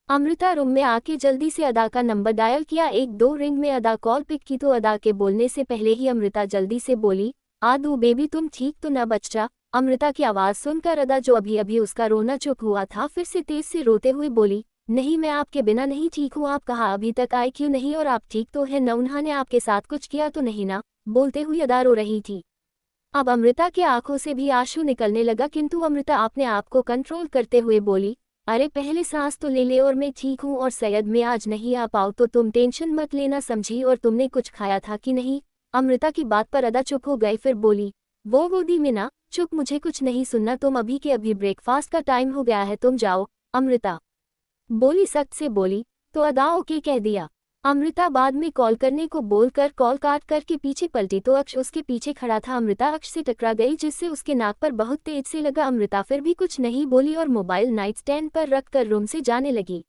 अमृता रूम में आके जल्दी से अदा का नंबर डायल किया। 1-2 रिंग में अदा कॉल पिक की तो अदा के बोलने से पहले ही अमृता जल्दी से बोली, आदू बेबी तुम ठीक तो न बच्चा? अमृता की आवाज़ सुनकर अदा जो अभी अभी उसका रोना चुप हुआ था फिर से तेज से रोते हुए बोली, नहीं मैं आपके बिना नहीं ठीक हूँ। आप कहाँ अभी तक आए क्यों नहीं? और आप ठीक तो है न? उन्होंने आपके साथ कुछ किया तो नहीं ना? बोलते हुए अदा रो रही थी। अब अमृता की आंखों से भी आंसू निकलने लगा, किंतु अमृता अपने आप को कंट्रोल करते हुए बोली, अरे पहले सांस तो ले ले और मैं ठीक हूँ। और सैयद मैं आज नहीं आ पाऊँ तो तुम टेंशन मत लेना समझी। और तुमने कुछ खाया था कि नहीं? अमृता की बात पर अदा चुप हो गई, फिर बोली, वो गोदी में ना, चुप, मुझे कुछ नहीं सुनना, तुम अभी के अभी ब्रेकफास्ट का टाइम हो गया है, तुम जाओ। अमृता बोली, सख्त से बोली। तो अदा ओके कह दिया। अमृता बाद में कॉल करने को बोलकर कॉल काट करके पीछे पलटी तो अक्ष उसके पीछे खड़ा था। अमृता अक्ष से टकरा गई, जिससे उसके नाक पर बहुत तेज से लगा। अमृता फिर भी कुछ नहीं बोली और मोबाइल नाइट स्टैंड पर रखकर रूम से जाने लगी।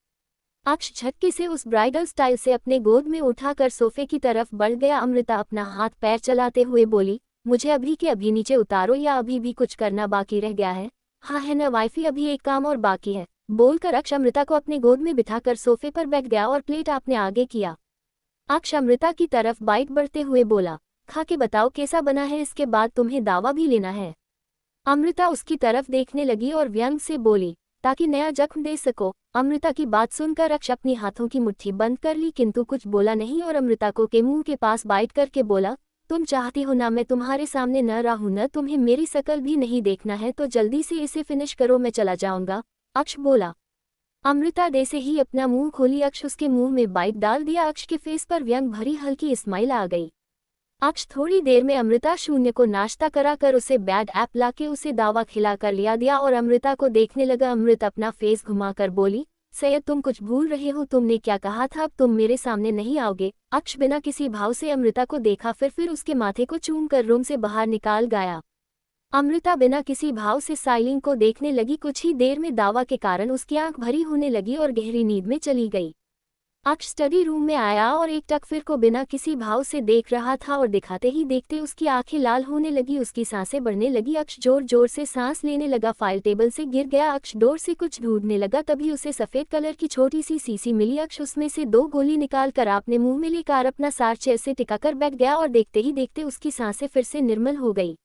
अक्ष झटके से उस ब्राइडल स्टाइल से अपने गोद में उठाकर सोफे की तरफ बढ़ गया। अमृता अपना हाथ पैर चलाते हुए बोली, मुझे अभी के अभी नीचे उतारो या अभी भी कुछ करना बाकी रह गया है? हाँ है ना वाइफी, अभी एक काम और बाकी है, बोलकर अक्ष अमृता को अपने गोद में बिठाकर सोफे पर बैठ गया और प्लेट आपने आगे किया। अक्ष अमृता की तरफ बाइट बढ़ते हुए बोला, खा के बताओ कैसा बना है, इसके बाद तुम्हें दावा भी लेना है। अमृता उसकी तरफ देखने लगी और व्यंग से बोली, ताकि नया जख्म दे सको। अमृता की बात सुनकर अक्ष अपनी हाथों की मुट्ठी बंद कर ली, किंतु कुछ बोला नहीं और अमृता को के मुंह के पास बाइट करके बोला, तुम चाहती हो ना मैं तुम्हारे सामने न रहूं, न तुम्हें मेरी शकल भी नहीं देखना है, तो जल्दी से इसे फिनिश करो, मैं चला जाऊंगा। अक्ष बोला। अमृता जैसे ही अपना मुंह खोली, अक्ष उसके मुंह में बाइट डाल दिया। अक्ष के फेस पर व्यंग भरी हल्की स्माइल आ गई। अक्ष थोड़ी देर में अमृता शून्य को नाश्ता कराकर उसे बैड ऐप लाके उसे दावा खिलाकर लिया दिया और अमृता को देखने लगा। अमृता अपना फेस घुमाकर बोली, सैयद तुम कुछ भूल रहे हो, तुमने क्या कहा था, अब तुम मेरे सामने नहीं आओगे। अक्ष बिना किसी भाव से अमृता को देखा, फिर उसके माथे को चूम कर रूम से बाहर निकाल गया। अमृता बिना किसी भाव से साइलिंग को देखने लगी। कुछ ही देर में दावा के कारण उसकी आंख भरी होने लगी और गहरी नींद में चली गई। अक्ष स्टडी रूम में आया और एक टक फिर को बिना किसी भाव से देख रहा था और दिखाते ही देखते उसकी आंखें लाल होने लगी, उसकी सांसें बढ़ने लगी। अक्ष जोर जोर से सांस लेने लगा, फाइल टेबल से गिर गया। अक्ष डोर से कुछ ढूंढने लगा, तभी उसे सफेद कलर की छोटी सी शीशी मिली। अक्ष उसमें से 2 गोली निकाल कर आपने मुंह में लेकर अपना सार चेयर से टिकाकर बैठ गया और देखते ही देखते उसकी सांसें फिर से निर्मल हो गई।